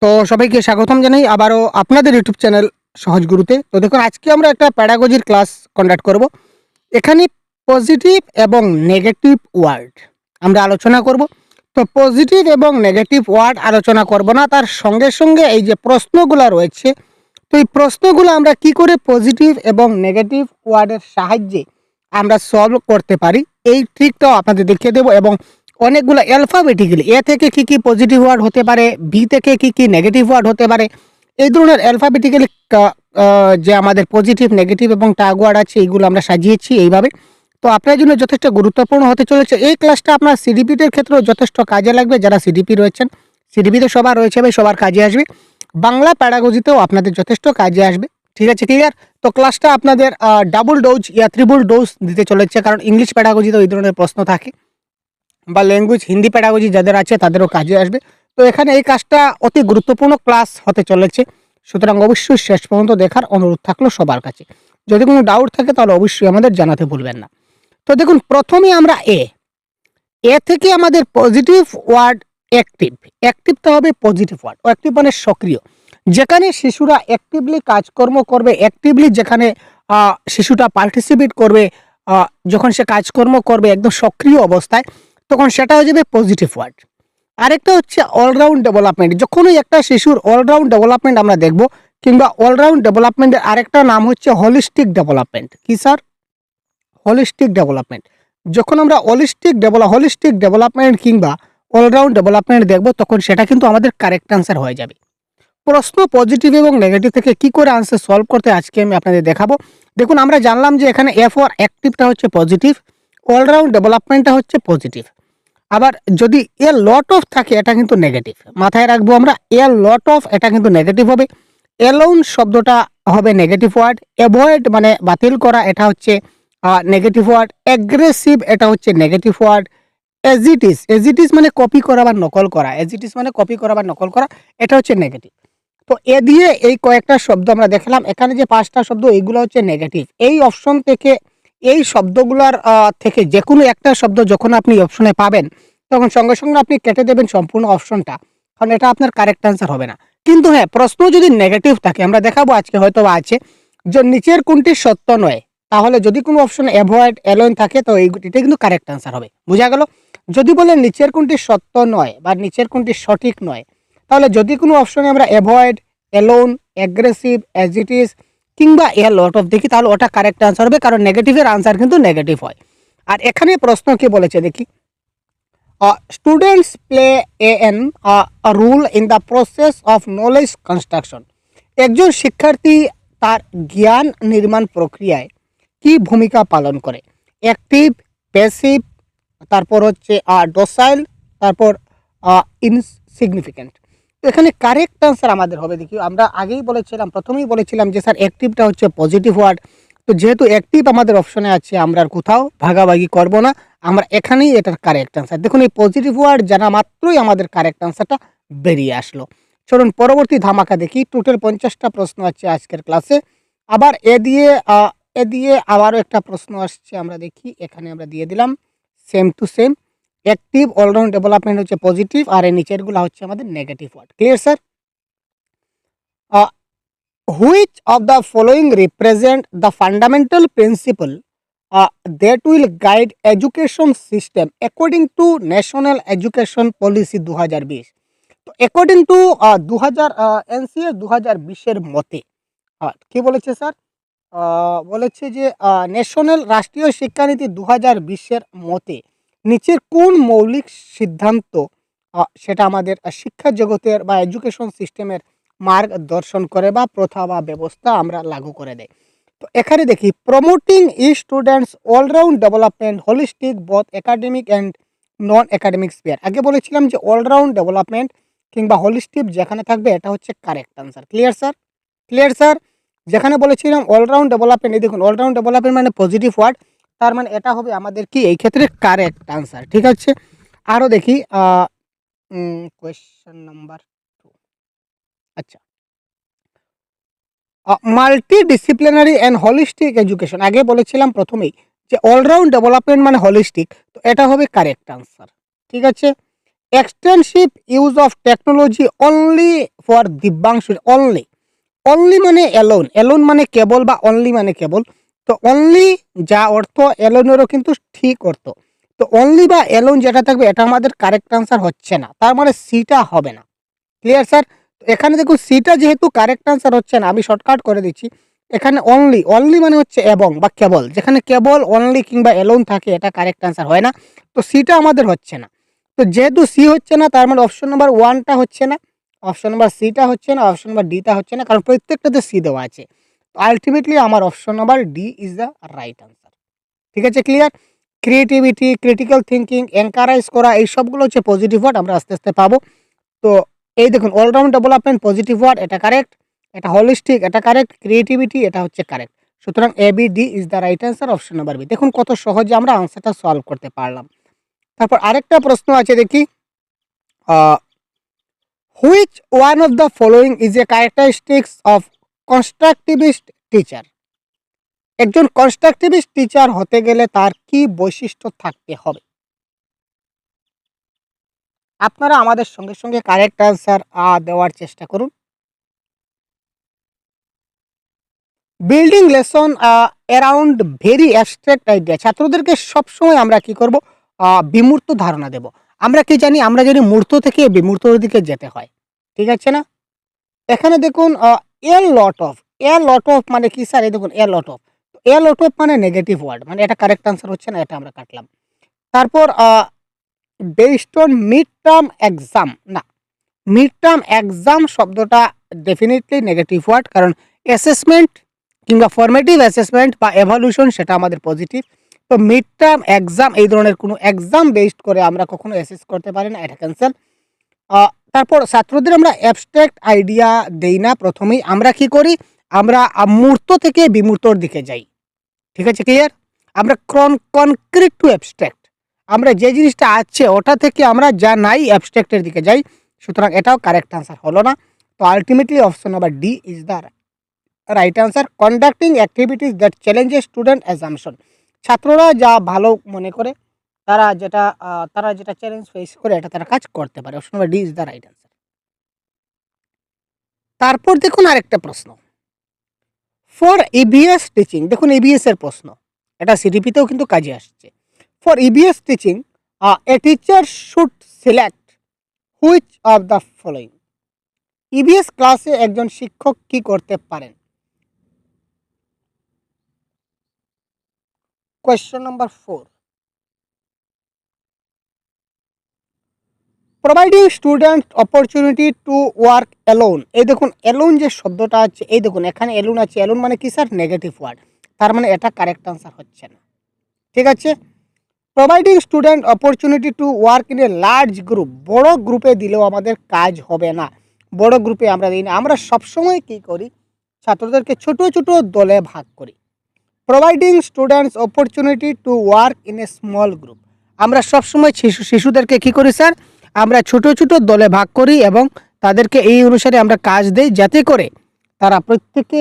তো সবাইকে স্বাগতম জানাই আবারও আপনাদের ইউটিউব চ্যানেল সহজ গুরুতে। তো দেখুন, আজকে আমরা একটা প্যাডাগজির ক্লাস কন্ডাক্ট করব। এখানে পজিটিভ এবং নেগেটিভ ওয়ার্ড আমরা আলোচনা করব। তো পজিটিভ এবং নেগেটিভ ওয়ার্ড আলোচনা করব না, তার সঙ্গে সঙ্গে এই যে প্রশ্নগুলো রয়েছে, তো এই প্রশ্নগুলো আমরা কি করে পজিটিভ এবং নেগেটিভ ওয়ার্ডের সাহায্যে আমরা সলভ করতে পারি এই ট্রিকটাও আপনাদের দেখিয়ে দেবো। এবং অনেকগুলো অ্যালফাবেটিক্যালি এ থেকে কি কি পজিটিভ ওয়ার্ড হতে পারে, বি থেকে কি কি নেগেটিভ ওয়ার্ড হতে পারে, এই ধরনের অ্যালফাবেটিক্যালি যে আমাদের পজিটিভ, নেগেটিভ এবং টাগ ওয়ার্ড আছে এইগুলো আমরা সাজিয়েছি এইভাবে। তো আপনার জন্য যথেষ্ট গুরুত্বপূর্ণ হতে চলেছে এই ক্লাসটা। আপনার সিডিপির ক্ষেত্রেও যথেষ্ট কাজে লাগবে। যারা সিডিপি রয়েছেন, সিডিপিতে সবার রয়েছে ভাই, সবার কাজে আসবে। বাংলা প্যাডাগজিতেও আপনাদের যথেষ্ট কাজে আসবে। ঠিক আছে, ক্লিয়ার? তো ক্লাসটা আপনাদের ডাবল ডোজ ইয়া ট্রিপল ডোজ দিতে চলেছে, কারণ ইংলিশ প্যাডাগজিতেও এই ধরনের প্রশ্ন থাকে, বা ল্যাঙ্গুয়েজ হিন্দি প্যাডাগজি যাদের আছে তাদেরও কাজে আসবে। তো এখানে এই কাজটা অতি গুরুত্বপূর্ণ ক্লাস হতে চলেছে, সুতরাং অবশ্যই শেষ পর্যন্ত দেখার অনুরোধ থাকলো সবার কাছে। যদি কোনো ডাউট থাকে তাহলে অবশ্যই আমাদের জানাতে ভুলবেন না। তো দেখুন, প্রথমে আমরা এ থেকে আমাদের পজিটিভ ওয়ার্ড অ্যাক্টিভ। অ্যাক্টিভটা হবে পজিটিভ ওয়ার্ড। অ্যাক্টিভ মানে সক্রিয়, যেখানে শিশুরা অ্যাক্টিভলি কাজকর্ম করবে, অ্যাক্টিভলি যেখানে শিশুটা পার্টিসিপেট করবে, যখন সে কাজকর্ম করবে একদম সক্রিয় অবস্থায়, তখন সেটা হয়ে যাবে পজিটিভ ওয়ার্ড। আরেকটা হচ্ছে অলরাউন্ড ডেভেলপমেন্ট। যখনই একটা শিশুর অলরাউন্ড ডেভেলপমেন্ট আমরা দেখব, কিংবা অলরাউন্ড ডেভেলপমেন্টের আরেকটা নাম হচ্ছে হলিস্টিক ডেভেলপমেন্ট। কি স্যার? Holistic development. যখন আমরা হলিস্টিক ডেভেলপমেন্ট কিংবা অলরাউন্ড ডেভেলপমেন্ট দেখব, তখন সেটা কিন্তু আমাদের কারেক্ট আনসার হয়ে যাবে। প্রশ্ন পজিটিভ এবং নেগেটিভ থেকে কি করে আনসার সলভ করতে আজকে আমি আপনাদের দেখাবো। দেখুন, আমরা জানলাম যে এখানে এ ফর অ্যাক্টিভটা হচ্ছে পজিটিভ, অলরাউন্ড ডেভেলপমেন্টটা হচ্ছে পজিটিভ। আবার যদি এ লট অফ থাকে এটা কিন্তু নেগেটিভ। মাথায় রাখবো আমরা, এ লট অফ এটা কিন্তু নেগেটিভ হবে। অ্যালোন শব্দটা হবে নেগেটিভ ওয়ার্ড। অ্যাভয়েড মানে বাতিল করা, এটা হচ্ছে নেগেটিভ ওয়ার্ড। অ্যাগ্রেসিভ এটা হচ্ছে নেগেটিভ ওয়ার্ড। এজিটিস মানে কপি করা বা নকল করা, এজিটিস মানে কপি করা বা নকল করা, এটা হচ্ছে নেগেটিভ। তো এ দিয়ে এই কয়েকটা শব্দ আমরা দেখলাম। এখানে যে 5টা শব্দ এইগুলো হচ্ছে নেগেটিভ। এই অপশন থেকে, এই শব্দগুলোর থেকে যে কোনো একটা শব্দ যখন আপনি অপশনে পাবেন, তখন সঙ্গে সঙ্গে আপনি কেটে দেবেন সম্পূর্ণ অপশনটা, কারণ এটা আপনার কারেক্ট আনসার হবে না। কিন্তু হ্যাঁ, প্রশ্ন যদি নেগেটিভ থাকে, আমরা দেখাবো আজকে হয়তো বা আছে, যে নিচের কোনটি সত্য নয়, তাহলে যদি কোনো অপশন অ্যাভয়েড, অ্যালোন থাকে, তো এটা কিন্তু কারেক্ট আনসার হবে। বোঝা গেল? যদি বলে নিচের কোনটি সত্য নয় বা নিচের কোনটি সঠিক নয়, তাহলে যদি কোনো অপশনে আমরা অ্যাভয়েড, অ্যালোন, অ্যাগ্রেসিভ, অ্যাজিটিস কিংবা এ লট অফ দেখি, তাহলে ওটা কারেক্ট আনসার হবে, কারণ নেগেটিভের আনসার কিন্তু নেগেটিভ হয়। আর এখানে প্রশ্ন কি বলেছে দেখি, students play N rule in the process of knowledge construction. একজন শিক্ষার্থী তার জ্ঞান নির্মাণ প্রক্রিয়ায় কি ভূমিকা পালন করে? অ্যাক্টিভ, প্যাসিভ, তারপর হচ্ছে ডোসাইল, তারপর ইনসিগনিফিক্যান্ট। তো এখানে কারেক্ট আনসার আমাদের হবে দেখি, আমরা আগেই বলেছিলাম, প্রথমেই বলেছিলাম যে স্যার অ্যাক্টিভটা হচ্ছে পজিটিভ ওয়ার্ড। তো যেহেতু অ্যাক্টিভ আমাদের অপশনে আছে, আমরা আর কোথাও ভাগাভাগি করব না, আমরা এখানেই এটার কারেক্ট আনসার। দেখুন, এই পজিটিভ ওয়ার্ড জানা মাত্রই আমাদের কারেক্ট আনসারটা বেরিয়ে আসলো। চলুন পরবর্তী ধামাকা দেখি। টোটাল 50টা প্রশ্ন আছে আজকের ক্লাসে। আবার এ দিয়ে আবারও একটা প্রশ্ন আসছে, আমরা দেখি। এখানে আমরা দিয়ে দিলাম same to same. Active, all round development হচ্ছে পজিটিভ, আর এই নিচেরগুলো হচ্ছে আমাদের negative word. Clear sir? Which of the following represent the fundamental principle that will guide education system according to National Education Policy 2020? তো অ্যাকর্ডিং টু 2000 এনসিএস 2020-এর মতে কি বলেছে স্যার? বলেছে যে ন্যাশনাল রাষ্ট্রীয় শিক্ষানীতি 2020-এর মতে নিচের কোন মৌলিক সিদ্ধান্ত সেটা আমাদের শিক্ষা জগতের বা এডুকেশন সিস্টেমের মার্গদর্শন করে বা প্রথা বা ব্যবস্থা আমরা লাগু করে দেয়? তো এখানে দেখি, promoting students all-round development holistic both academic and non academic spare. আগে বলেছিলাম যে অলরাউন্ড ডেভেলপমেন্ট কিংবা হোলিস্টিক যেখানে থাকবে এটা হচ্ছে correct answer. Clear sir? Clear sir? যেখানে বলেছিলাম অলরাউন্ড ডেভেলপমেন্ট, এই দেখুন অলরাউন্ড ডেভেলপমেন্ট মানে পজিটিভ ওয়ার্ড, তার মানে এটা হবে আমাদের কি এই ক্ষেত্রে কারেক্ট আনসার। ঠিক আছে, আরও দেখি কোয়েশ্চেন নাম্বার 2। আচ্ছা, মাল্টিডিসিপ্লিনারি অ্যান্ড হোলিস্টিক এডুকেশন। আগে বলেছিলাম প্রথমেই যে অলরাউন্ড ডেভেলপমেন্ট মানে হোলিস্টিক, তো এটা হবে কারেক্ট আনসার। ঠিক আছে, extensive use of technology only for Dibyanshu only. Only মানে এলোন, এলোন মানে কেবল বা অনলি মানে কেবল। তো অনলি যা অর্থ এলোনেরও কিন্তু ঠিক অর্থ। তো অনলি বা এলোন যেটা থাকবে এটা আমাদের কারেক্ট আনসার হচ্ছে না, তার মানে সিটা হবে না। Clear sir? এখানে দেখুন সিটা যেহেতু কারেক্ট আনসার হচ্ছে না, আমি শর্টকাট করে দিচ্ছি। এখানে অনলি, অনলি মানে হচ্ছে এবং বা কেবল, যেখানে কেবল অনলি কিংবা এলোন থাকে এটা কারেক্ট আনসার হয় না। তো সিটা আমাদের হচ্ছে না। তো যেহেতু সি হচ্ছে না তার মানে অপশন নাম্বার 1টা হচ্ছে না, অপশন নাম্বার সিটা হচ্ছে না, অপশন নাম্বার ডিটা হচ্ছে না, কারণ প্রত্যেকটাতে সি দেওয়া আছে। তো আলটিমেটলি আমার option number D is the right answer. ঠিক আছে, clear? Creativity, critical thinking, encourage করা, এই সবগুলো হচ্ছে পজিটিভ ওয়ার্ড, আমরা আস্তে আস্তে পাবো। তো এই দেখুন অলরাউন্ড ডেভেলপমেন্ট পজিটিভ ওয়ার্ড, এটা কারেক্ট। এটা হলিস্টিক, এটা কারেক্ট। ক্রিয়েটিভিটি, এটা হচ্ছে কারেক্ট। সুতরাং A B D is the right answer, option number B. দেখুন কত সহজে আমরা আনসারটা সলভ করতে পারলাম। তারপর আরেকটা প্রশ্ন আছে, দেখি। Which one of the following is a characteristics of constructivist teacher? একজন কনস্ট্রাকটিভিস্ট টিচার হতে গেলে তার কি বৈশিষ্ট্য থাকতে হবে? আপনারা আমাদের সঙ্গে সঙ্গে কারেক্ট অ্যান্সার দেওয়ার চেষ্টা করুন। Building lesson around very abstract idea. ছাত্রদেরকে সবসময় আমরা কি করব? বিমূর্ত ধারণা দেব। আমরা কি জানি? আমরা জানি মূর্ত থেকে বিমূর্তর দিকে যেতে হয়। ঠিক আছে না? এখানে দেখুন a lot of, a lot of মানে কি স্যার? এই দেখুন a lot of. A lot of মানে নেগেটিভ ওয়ার্ড, মানে এটা কারেক্ট আনসার হচ্ছে না, এটা আমরা কাটলাম। তারপর based on mid term exam, না, মিড টার্ম এক্সাম শব্দটা ডেফিনেটলি নেগেটিভ ওয়ার্ড, কারণ অ্যাসেসমেন্ট কিংবা ফরমেটিভ অ্যাসেসমেন্ট বা এভালুশন সেটা আমাদের পজিটিভ। তো মিড টার্ম এক্সাম এই ধরনের কোনো এক্সাম বেসড করে আমরা কখনো অ্যাসেস করতে পারি না, এটা ক্যান্সেল। তারপর ছাত্রদের আমরা অ্যাবস্ট্রাক্ট আইডিয়া দেই না প্রথমেই, আমরা কি করি? আমরা মূর্ত থেকে বিমূর্তর দিকে যাই। ঠিক আছে, ক্লিয়ার? আমরা কনক্রিট টু অ্যাবস্ট্রাক্ট, আমরা যে জিনিসটা আছে ওটা থেকে আমরা যা নাই অ্যাবস্ট্রাক্টের দিকে যাই। সুতরাং এটাও কারেক্ট আনসার হলো না। তো ultimately option number D is the right answer. Conducting activities that challenges student assumption, ছাত্ররা যা ভালো মনে করে, তারা যেটা চ্যালেঞ্জ ফেস করে এটা তারা কাজ করতে পারে। Option number D is the right answer. তারপর দেখুন আরেকটা প্রশ্ন, ফর ইবিএস টিচিং, দেখুন ইবিএস এর প্রশ্ন, এটা সিডিপিতেও কিন্তু কাজে আসছে। For EBS teaching A teacher should select which of the following? EBS ক্লাসে একজন শিক্ষক কি করতে পারেন? Question number 4, providing student opportunity to work alone. এই দেখুন অ্যালোন যে শব্দটা আছে, এই দেখুন এখানে অ্যালোন আছে, অ্যালোন মানে কি স্যার? নেগেটিভ ওয়ার্ড, তার মানে এটা কারেক্ট আনসার হচ্ছে না। ঠিক আছে, providing student opportunity to work in a large group, বড় গ্রুপে দিলেও আমাদের কাজ হবে না, বড় গ্রুপে আমরা দিই না। আমরা সবসময় কি করি? ছাত্রদেরকে ছোট ছোট দলে ভাগ করি। Providing students opportunity to work in a small group, আমরা সবসময় শিশুদেরকে কি করি স্যার? আমরা ছোট ছোট দলে ভাগ করি এবং তাদেরকে এই অনুসারে আমরা কাজ দেই, যাতে করে তারা প্রত্যেকে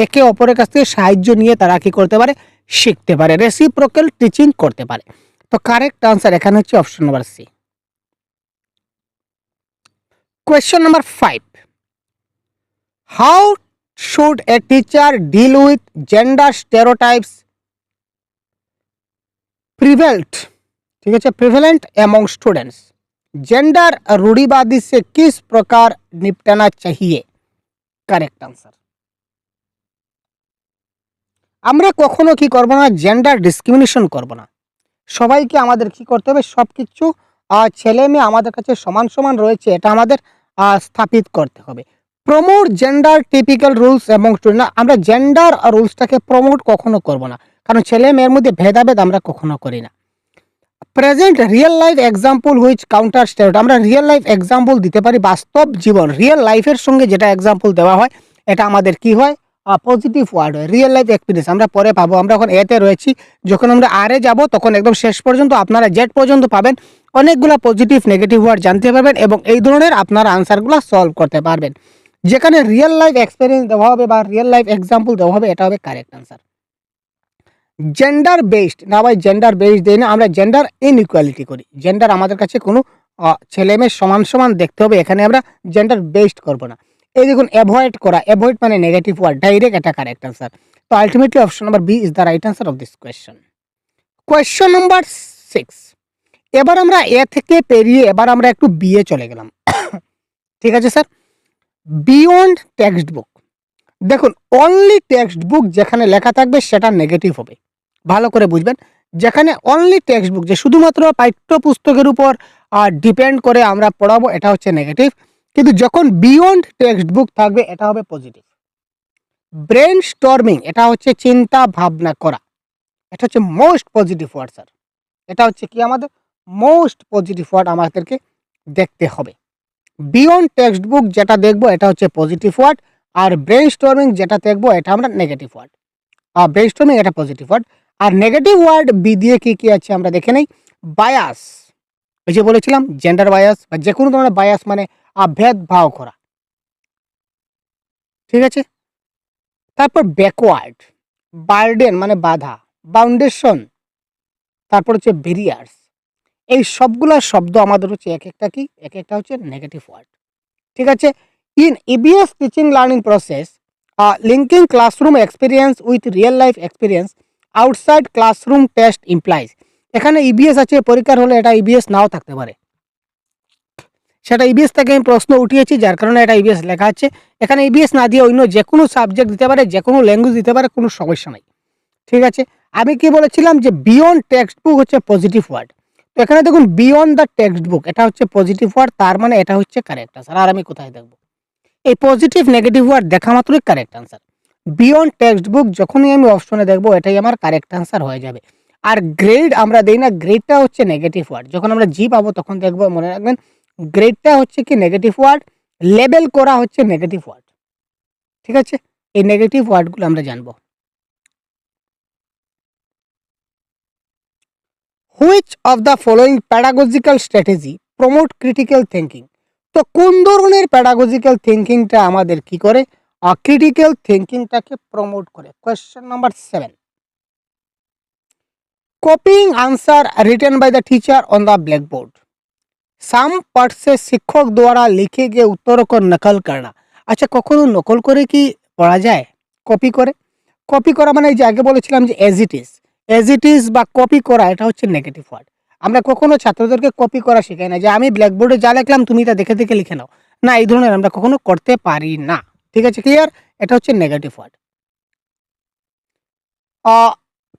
একে অপরের কাছ থেকে সাহায্য নিয়ে তারা কি করতে পারে? শিখতে পারে, রেসিপ্রোকাল টিচিং করতে পারে। তো কারেক্ট আনসার এখানে হচ্ছে option number C. Question number 5, how should a teacher deal with gender stereotypes prevalent, ठीक है, प्रिवेलेंट एमंग स्टूडेंट्स? जेंडर रूढ़िवादी से किस प्रकार निपटना चाहिए? Correct answer. আমরা কখনো কি করব না? জেন্ডার ডিসক্রিমিনেশন করব না। সবাইকে আমাদের কি করতে হবে? সবকিছু ছেলে মেয়ে আমাদের কাছে সমান সমান রয়েছে, এটা আমাদের স্থাপিত করতে হবে। প্রমোট জেন্ডার টিপিক্যাল রুলস এবং আমরা জেন্ডার রুলসটাকে প্রমোট কখনো করব না, কারণ ছেলে মেয়ের মধ্যে ভেদাভেদ আমরা কখনো করি না। Present real life example which counter state, আমরা রিয়েল লাইফ এক্সাম্পল দিতে পারি, বাস্তব জীবন রিয়েল লাইফের সঙ্গে যেটা এক্সাম্পল দেওয়া হয় এটা আমাদের কি হয়? পজিটিভ ওয়ার্ড হয়। রিয়েল লাইফ এক্সপিরিয়েন্স আমরা পরে পাবো, আমরা এখন এতে রয়েছি, যখন আমরা আরে যাব তখন একদম শেষ পর্যন্ত আপনারা জেড পর্যন্ত পাবেন, অনেকগুলো পজিটিভ নেগেটিভ ওয়ার্ড জানতে পারবেন এবং এই ধরনের আপনারা আনসারগুলো সলভ করতে পারবেন। যেখানে রিয়েল লাইফ এক্সপিরিয়েন্স দেওয়া হবে বা রিয়েল লাইফ এক্সাম্পল দেওয়া হবে, এটা হবে কারেক্ট আনসার। জেন্ডার বেসড, না ভাই জেন্ডার বেসড দেই না, আমরা জেন্ডার ইনইকুয়ালিটি করি। জেন্ডার আমাদের কাছে কোনো ছেলে মেয়ে সমান সমান দেখতে হবে, এখানে আমরা জেন্ডার বেসড করব না। এই দেখুন অ্যাভয়েড করা, অ্যাভয়েড মানে নেগেটিভ ওয়ার্ড, ডাইরেক্ট এটা কারেক্ট আনসার। তো ultimately option number B is the right answer of this question. Question number 6। এবার আমরা এ থেকে পেরিয়ে এবার আমরা একটু বি এ চলে গেলাম। ঠিক আছে স্যার। বিয়ন্ড টেক্সট বুক, দেখুন অনলি টেক্সট বুক যেখানে লেখা থাকবে সেটা নেগেটিভ হবে। ভালো করে বুঝবেন, যেখানে অনলি টেক্সট বুক, যে শুধুমাত্র পাঠ্যপুস্তকের উপর ডিপেন্ড করে আমরা পড়াবো, এটা হচ্ছে নেগেটিভ। কিন্তু যখন বিয়ন্ড টেক্সট বুক থাকবে এটা হবে পজিটিভ। ব্রেন স্টর্মিং, এটা হচ্ছে চিন্তা ভাবনা করা, এটা হচ্ছে মোস্ট পজিটিভ ওয়ার্ড স্যার। এটা হচ্ছে কি আমাদের মোস্ট পজিটিভ ওয়ার্ড আমাদেরকে দেখতে হবে। বিয়ন্ড টেক্সট বুক যেটা দেখবো এটা হচ্ছে পজিটিভ ওয়ার্ড, আর ব্রেন স্টর্মিং যেটা দেখবো এটা আমরা নেগেটিভ ওয়ার্ড। আর ব্রেন স্টর্মিং এটা পজিটিভ ওয়ার্ড। আর নেগেটিভ ওয়ার্ড বি দিয়ে কি কি আছে আমরা দেখে নেই। বায়াস, ওই যে বলেছিলাম জেন্ডার বায়াস বা যে কোনো ধরনের বায়াস মানে ভেদভাব করা, ঠিক আছে। তারপর ব্যাকওয়ার্ড, বার্ডেন মানে বাধা, বাউন্ডেশন, তারপর হচ্ছে ব্যারিয়ার্স। এই সবগুলা শব্দ আমাদের হচ্ছে এক একটা কি, এক একটা হচ্ছে নেগেটিভ ওয়ার্ড, ঠিক আছে। In EBS teaching learning process, linking classroom experience with real life experience outside classroom test implies. এখানে ইবিএস আছে, পরীক্ষার হলে এটা ইবিএস নাও থাকতে পারে, সেটা ইবিএস থেকে আমি প্রশ্ন উঠিয়েছি যার কারণে এটা ইবিএস লেখা আছে। এখানে ইবিএস না দিয়ে অন্য যে কোনো সাবজেক্ট দিতে পারে, যে কোনো ল্যাঙ্গুয়েজ দিতে পারে, কোনো সমস্যা নাই, ঠিক আছে। আমি কি বলেছিলাম যে বিয়ন্ড টেক্সট বুক হচ্ছে পজিটিভ ওয়ার্ড। তো এখানে দেখুন বিয়ন্ড দ্য টেক্সট বুক এটা হচ্ছে পজিটিভ ওয়ার্ড, তার মানে এটা হচ্ছে কারেক্ট আনসার। আর আমি কোথায় দেখবো, এই পজিটিভ নেগেটিভ ওয়ার্ড দেখা মাত্রই correct answer. Beyond text book যখনই আমি অপশনে দেখবো এটাই আমার কারেক্ট আনসার হয়ে যাবে। আর গ্রেড আমরা দেই না, গ্রেডটা হচ্ছে নেগেটিভ ওয়ার্ড। যখন আমরা জি পাবো তখন দেখবো, মনে রাখবেন গ্রেডটা হচ্ছে কি নেগেটিভ ওয়ার্ড, লেবেল করা হচ্ছে নেগেটিভ ওয়ার্ড, ঠিক আছে। এই নেগেটিভ ওয়ার্ডগুলো আমরা জানবো। Which of the following pedagogical strategy promote critical thinking. তো কোন ধরনের প্যাডাগজিক্যাল থিঙ্কিংটা আমাদের কি করে, ক্রিটিক্যাল থিঙ্কিংটাকে প্রমোট করে। Question number 7। Copying answer written by the teacher on the black board. Some পার্টসে শিক্ষক দ্বারা লিখে গিয়ে উত্তর को নকল करना। আচ্ছা কখনো নকল করে কি পড়া যায়, কপি করে? কপি করা মানে এই যে আগে বলেছিলাম যে as it is, as it is বা কপি করা এটা হচ্ছে নেগেটিভ ওয়ার্ড। আমরা কখনো ছাত্রদেরকে কপি করা শেখাই না, যে আমি ব্ল্যাকবোর্ডে যা লিখলাম তুমি তা দেখে দেখে লিখে নাও, না এই ধরনের আমরা কখনো করতে পারি না, ঠিক আছে, ক্লিয়ার। এটা হচ্ছে নেগেটিভ ওয়ার্ড।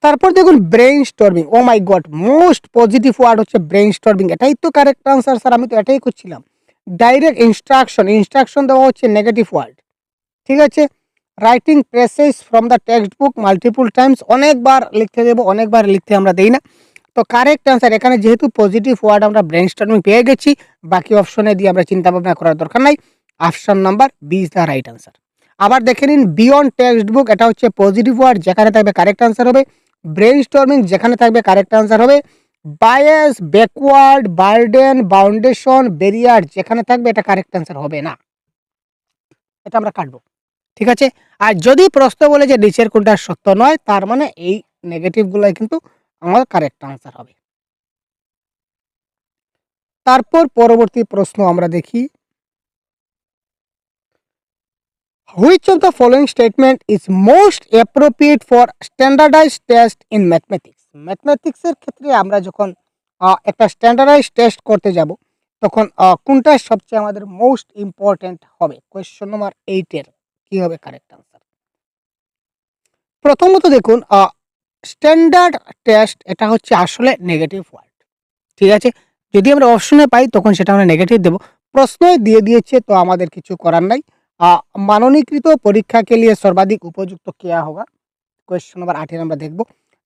তারপর দেখুন brainstorming, oh my God most positive word হচ্ছে ব্রেইন স্টর্মিং, এটাই তো কারেক্ট আনসার স্যার, আমি তো এটাই করছিলাম। ডাইরেক্ট ইনস্ট্রাকশন, ইনস্ট্রাকশন দেওয়া হচ্ছে নেগেটিভ ওয়ার্ড, ঠিক আছে। Writing process from the text book multiple Times, অনেকবার লিখতে দেবো, অনেকবার লিখতে আমরা দেই না। তো কারেক্ট আনসার এখানে যেহেতু পজিটিভ ওয়ার্ড আমরা ব্রেইন স্টর্মিং পেয়ে গেছি, বাকি অপশনে দিয়ে আমরা চিন্তা ভাবনা করার দরকার নাই। Option number B is the right answer. আবার দেখে নিন বিয়ন্ড টেক্সট বুক, এটা হচ্ছে পজিটিভ ওয়ার্ড, যেখানে থাকবে কারেক্ট আনসার হবে। ব্রেইন স্টর্মিং যেখানে থাকবে কারেক্ট আনসার হবে। বায়াস, ব্যাকওয়ার্ড, বার্ডেন, বাউন্ডেশন, ব্যারিয়ার যেখানে থাকবে এটা কারেক্ট আনসার হবে না, এটা আমরা কাটবো, ঠিক আছে। আর যদি প্রশ্ন বলে যে নিচের কোনটা সত্য নয়, তার মানে এই নেগেটিভগুলাই কিন্তু আমার কারেক্ট আনসার হবে। তারপর পরবর্তী প্রশ্ন আমরা দেখি, which of the following statement is most appropriate for standardised test in mathematics. ম্যাথমেটিক্সের ক্ষেত্রে আমরা যখন একটা স্ট্যান্ডার্ডাইজড টেস্ট করতে যাব, তখন কোনটা সবচেয়ে আমাদের মোস্ট ইম্পর্টেন্ট হবে। কোয়েশ্চন নাম্বার 8 কি হবে কারেক্ট আনসার। প্রথমত দেখুন স্ট্যান্ডার্ড টেস্ট এটা হচ্ছে আসলে নেগেটিভ ওয়ার্ড, ঠিক আছে। যদি আমরা অপশনে পাই তখন সেটা আমরা নেগেটিভ দেব। প্রশ্নই দিয়ে দিয়েছে তো আমাদের কিছু করার নাই। মাননীকৃত পরীক্ষা के लिए सर्वाधिक उपयुक्त क्या होगा। क्वेश्चन नंबर 8 আমরা দেখব।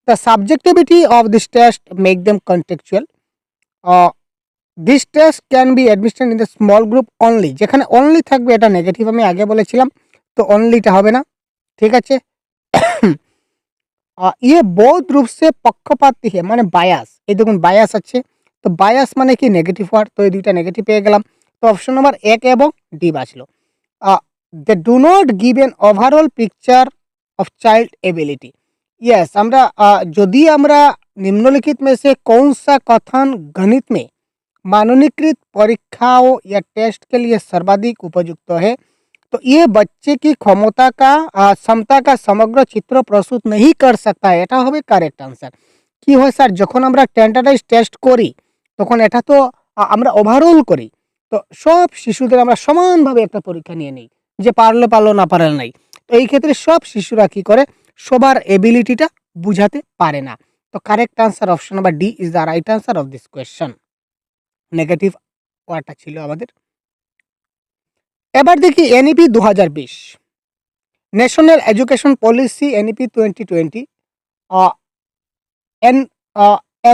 The subjectivity of this test make them contextual. This test can be administered in the small group only, যেখানে অনলি থাকবে এটা নেগেটিভ, আমি আগে বলেছিলাম, তো অনলিটা হবে না, ঠিক আছে। ये बहुत रूप से पक्षपाती है মানে বায়াস, এই দেখুন বায়াস আছে, তো বায়াস মানে কি নেগেটিভ ওয়ার্ড, তো এই দুইটা নেগেটিভ পেয়ে গেলাম। তো অপশন নাম্বার 1 এবং ডি বাঁচলো। They do not give an overall picture of child ability. Yes আমরা যদি আমরা निम्नलिखित में से कौन सा कथन गणित में मानकीकृत परीक्षाओं या टेस्ट के लिए सर्वाधिक उपयुक्त है। तो ये बच्चे की क्षमता का समग्र चित्र प्रस्तुत नहीं कर सकता है, এটা হবে কারেক্ট আনসার। কি হয় স্যার, যখন আমরা স্ট্যান্ডার্ডাইজ টেস্ট করি তখন এটা তো আমরা ওভারঅল করি। তো সব শিশুদের আমরা সমানভাবে একটা পরীক্ষা নিয়ে নিই, যে পারলে পারলো না পারলে নাই। তো এই ক্ষেত্রে সব শিশুরা কি করে, সবার এবিলিটিটা বুঝাতে পারে না। তো correct answer option number D is the right answer of this question. Negative ওয়ার্ডটা ছিল আমাদের। এবার দেখি NEP 2020, national Education policy NEP 2020 and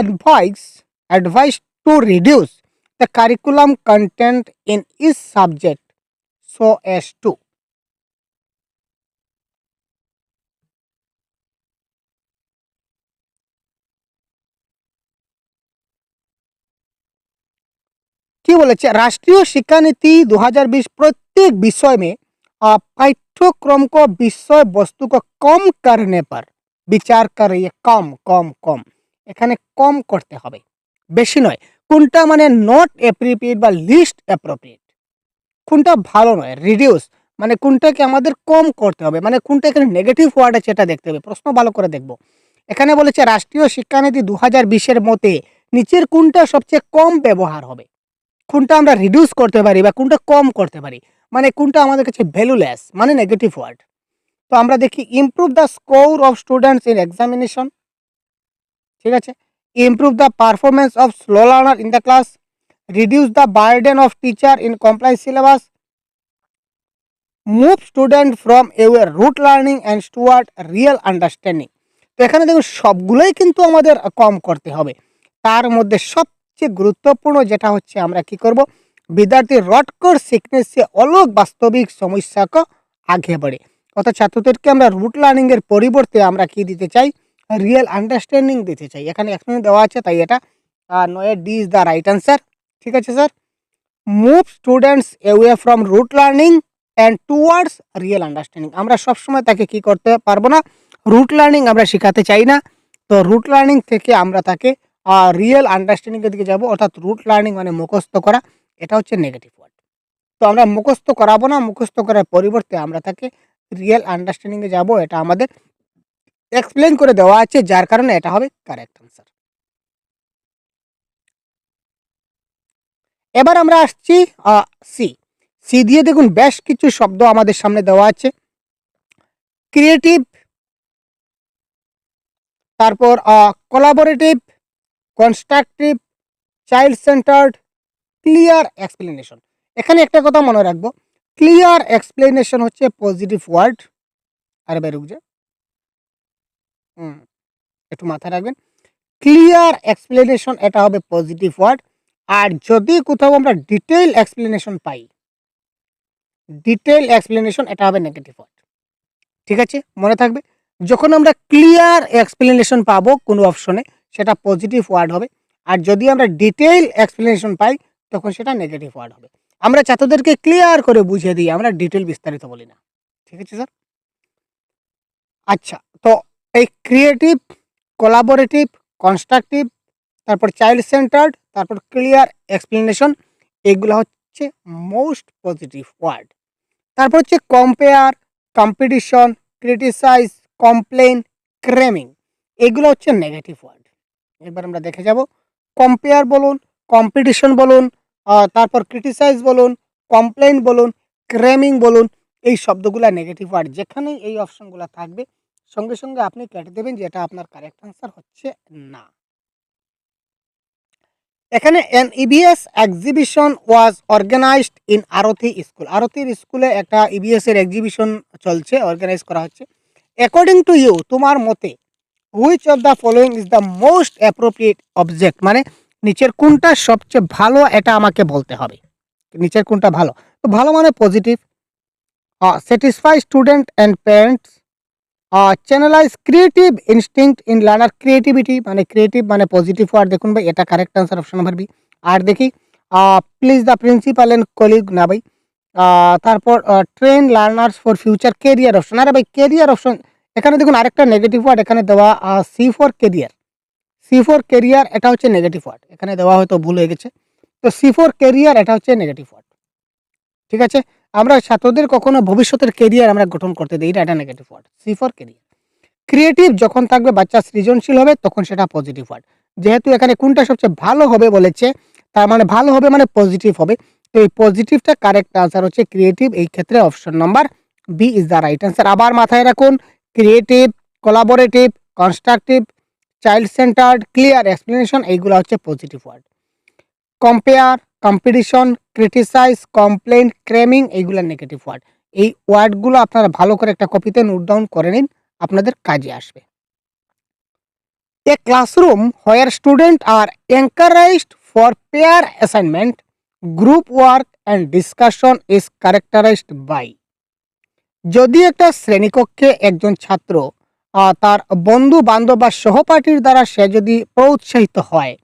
advice to reduce the curriculum content in each subject so as to কি বলেছে, राष्ट्रीय शिक्षा नीति 2020 प्रत्येक विषय में पाठ्यक्रम को विषय वस्तु को कम करने पर विचार कर रही है। कम कम कम, এখানে কম করতে হবে, বেশি নয়। কোনটা মানে নট অ্যাপ্রোপ্রিয়েট বা লিস্ট অ্যাপ্রোপ্রিয়েট, কোনটা ভালো নয়। রিডিউস মানে কোনটাকে আমাদের কম করতে হবে, মানে কোনটা এখানে নেগেটিভ ওয়ার্ড আছে এটা দেখতে হবে। প্রশ্ন ভালো করে দেখব। এখানে বলেছে রাষ্ট্রীয় শিক্ষানীতি 2020-এর মতে নিচের কোনটা সবচেয়ে কম ব্যবহার হবে, কোনটা আমরা রিডিউস করতে পারি বা কোনটা কম করতে পারি, মানে কোনটা আমাদের কাছে ভ্যালুলেস, মানে নেগেটিভ ওয়ার্ড। তো আমরা দেখি improve the score of students in examination, ঠিক আছে, improve the performance of slow learner in the class, reduce the burden of teacher in compliance syllabus, move student from away rote learning and toward real understanding. তো এখানে দেখুন সবগুলোই কিন্তু আমাদের কম করতে হবে। তার মধ্যে সবচেয়ে গুরুত্বপূর্ণ যেটা হচ্ছে আমরা কি করব, विद्यार्थी रटकर सीखने से अलग वास्तविक समस्या को आगे बढ़े। অর্থাৎ ছাত্রদেরকে আমরা রুট লার্নিং এর পরিবর্তে আমরা কি দিতে চাই, রিয়েল আন্ডারস্ট্যান্ডিং দিতে চাই। এখানে এক্সপ্লেন দেওয়া আছে, তাই এটা 9 D is the right answer. ঠিক আছে sir, move students away from rote learning and towards real understanding. আমরা সবসময় তাকে কি করতে পারবো না, রুট লার্নিং আমরা শেখাতে চাই না। তো রুট লার্নিং থেকে আমরা তাকে রিয়েল আন্ডারস্ট্যান্ডিং এর দিকে যাব। অর্থাৎ রুট লার্নিং মানে মুখস্থ করা, এটা হচ্ছে নেগেটিভ ওয়ার্ড। তো আমরা মুখস্থ করাবো না, মুখস্থ করার পরিবর্তে আমরা তাকে রিয়েল আন্ডারস্ট্যান্ডিং এ যাব। এটা আমাদের এক্সপ্লেন করে দেওয়া আছে, যার কারণে এটা হবে কারেক্ট আনসার। এবার আমরা আসছি সি। সি দিয়ে দেখুন বেশ কিছু শব্দ আমাদের সামনে দেওয়া আছে। ক্রিয়েটিভ, তারপর collaborative, constructive, child centred, clear explanation. এখানে একটা কথা মনে রাখবো, ক্লিয়ার এক্সপ্লেনেশন হচ্ছে পজিটিভ ওয়ার্ড। আর বেরুক যে একটু মাথায় রাখবেন, ক্লিয়ার এক্সপ্লেনেশন এটা হবে পজিটিভ ওয়ার্ড। আর যদি কোথাও আমরা ডিটেইল এক্সপ্লেনেশন পাই, ডিটেইল এক্সপ্লেনেশন এটা হবে নেগেটিভ ওয়ার্ড। ঠিক আছে, মনে থাকবে, যখন আমরা ক্লিয়ার এক্সপ্লেনেশন পাবো কোনো অপশনে সেটা পজিটিভ ওয়ার্ড হবে, আর যদি আমরা ডিটেইল এক্সপ্লেনেশন পাই তখন সেটা নেগেটিভ ওয়ার্ড হবে। আমরা ছাত্রদেরকে ক্লিয়ার করে বুঝিয়ে দিই, আমরা ডিটেইল বিস্তারিত বলি না। ঠিক আছে স্যার। আচ্ছা, তো এই ক্রিয়েটিভ, কোলাবোরেটিভ, কনস্ট্রাকটিভ, তারপর চাইল্ড সেন্টার্ড, তারপর ক্লিয়ার এক্সপ্লেনেশন, এগুলো হচ্ছে মোস্ট পজিটিভ ওয়ার্ড। তারপর হচ্ছে কম্পেয়ার, কম্পিটিশন, ক্রিটিসাইজ, কমপ্লেন, ক্রেমিং, এগুলো হচ্ছে নেগেটিভ ওয়ার্ড। এবার আমরা দেখে যাব, কম্পেয়ার বলুন, কম্পিটিশন বলুন, তারপর ক্রিটিসাইজ বলুন, কমপ্লেন বলুন, ক্রেমিং বলুন, এই শব্দগুলো নেগেটিভ ওয়ার্ড। যেখানে এই অপশনগুলো থাকবে সঙ্গে সঙ্গে আপনি কেটে দেবেন যে এটা আপনার কারেক্ট আনসার হচ্ছে না। এখানে an EVS exhibition was organised in Arti school. আরতির স্কুলে একটা ইবিএস এর এক্সিবিশন চলছে, অর্গানাইজ করা হচ্ছে। অ্যাকর্ডিং টু ইউ, তোমার মতে, which of the following is the most appropriate object, মানে নিচের কোনটা সবচেয়ে ভালো এটা আমাকে বলতে হবে। নিচের কোনটা ভালো, তো ভালো মানে positive. Satisfy student and parents, channelise creative instinct in learner, creativity মানে ক্রিয়েটিভ মানে পজিটিভ ওয়ার্ড। দেখুন ভাই, এটা correct answer option number B. আর দেখি please the principal and colleague, না ভাই। তারপর train learners for future, career option. আরে ভাই কেরিয়ার অপশন, এখানে দেখুন আরেকটা নেগেটিভ ওয়ার্ড এখানে দেওয়া, C for career. C for career এটা হচ্ছে নেগেটিভ ওয়ার্ড, এখানে দেওয়া হয়তো ভুল হয়ে গেছে। তো C4 ক্যারিয়ার, এটা হচ্ছে নেগেটিভ ওয়ার্ড। ঠিক আছে, আমরা ছাত্রদের কখনো ভবিষ্যতের ক্যারিয়ার আমরা গঠন করতে দেই না, এটা negative word. C4 career. Creative যখন থাকবে, বাচ্চা সৃজনশীল হবে, তখন সেটা পজিটিভ ওয়ার্ড। যেহেতু এখানে কোনটা সবচেয়ে ভালো হবে বলেছে, তার মানে ভালো হবে মানে পজিটিভ হবে। তো এই পজিটিভটা কারেক্ট আনসার হচ্ছে ক্রিয়েটিভ। এই ক্ষেত্রে option number B is the right answer. আবার মাথায় রাখুন, creative, collaborative, constructive, child centred, clear explanation, এইগুলো হচ্ছে positive word. Compare, competition, criticise, complain, cramming, এইগুলো নেগেটিভ ওয়ার্ড। এই ওয়ার্ডগুলো আপনারা ভালো করে একটা কপিতে নোট ডাউন করে নিন, আপনাদের কাজে আসবে। A classroom where students are encouraged for pair assignment, group work and discussion is characterized by। যদি একটা শ্রেণীকক্ষে একজন ছাত্র তার বন্ধু বান্ধব বা সহপাঠীর দ্বারা সে যদি প্রোৎসাহিত হয়,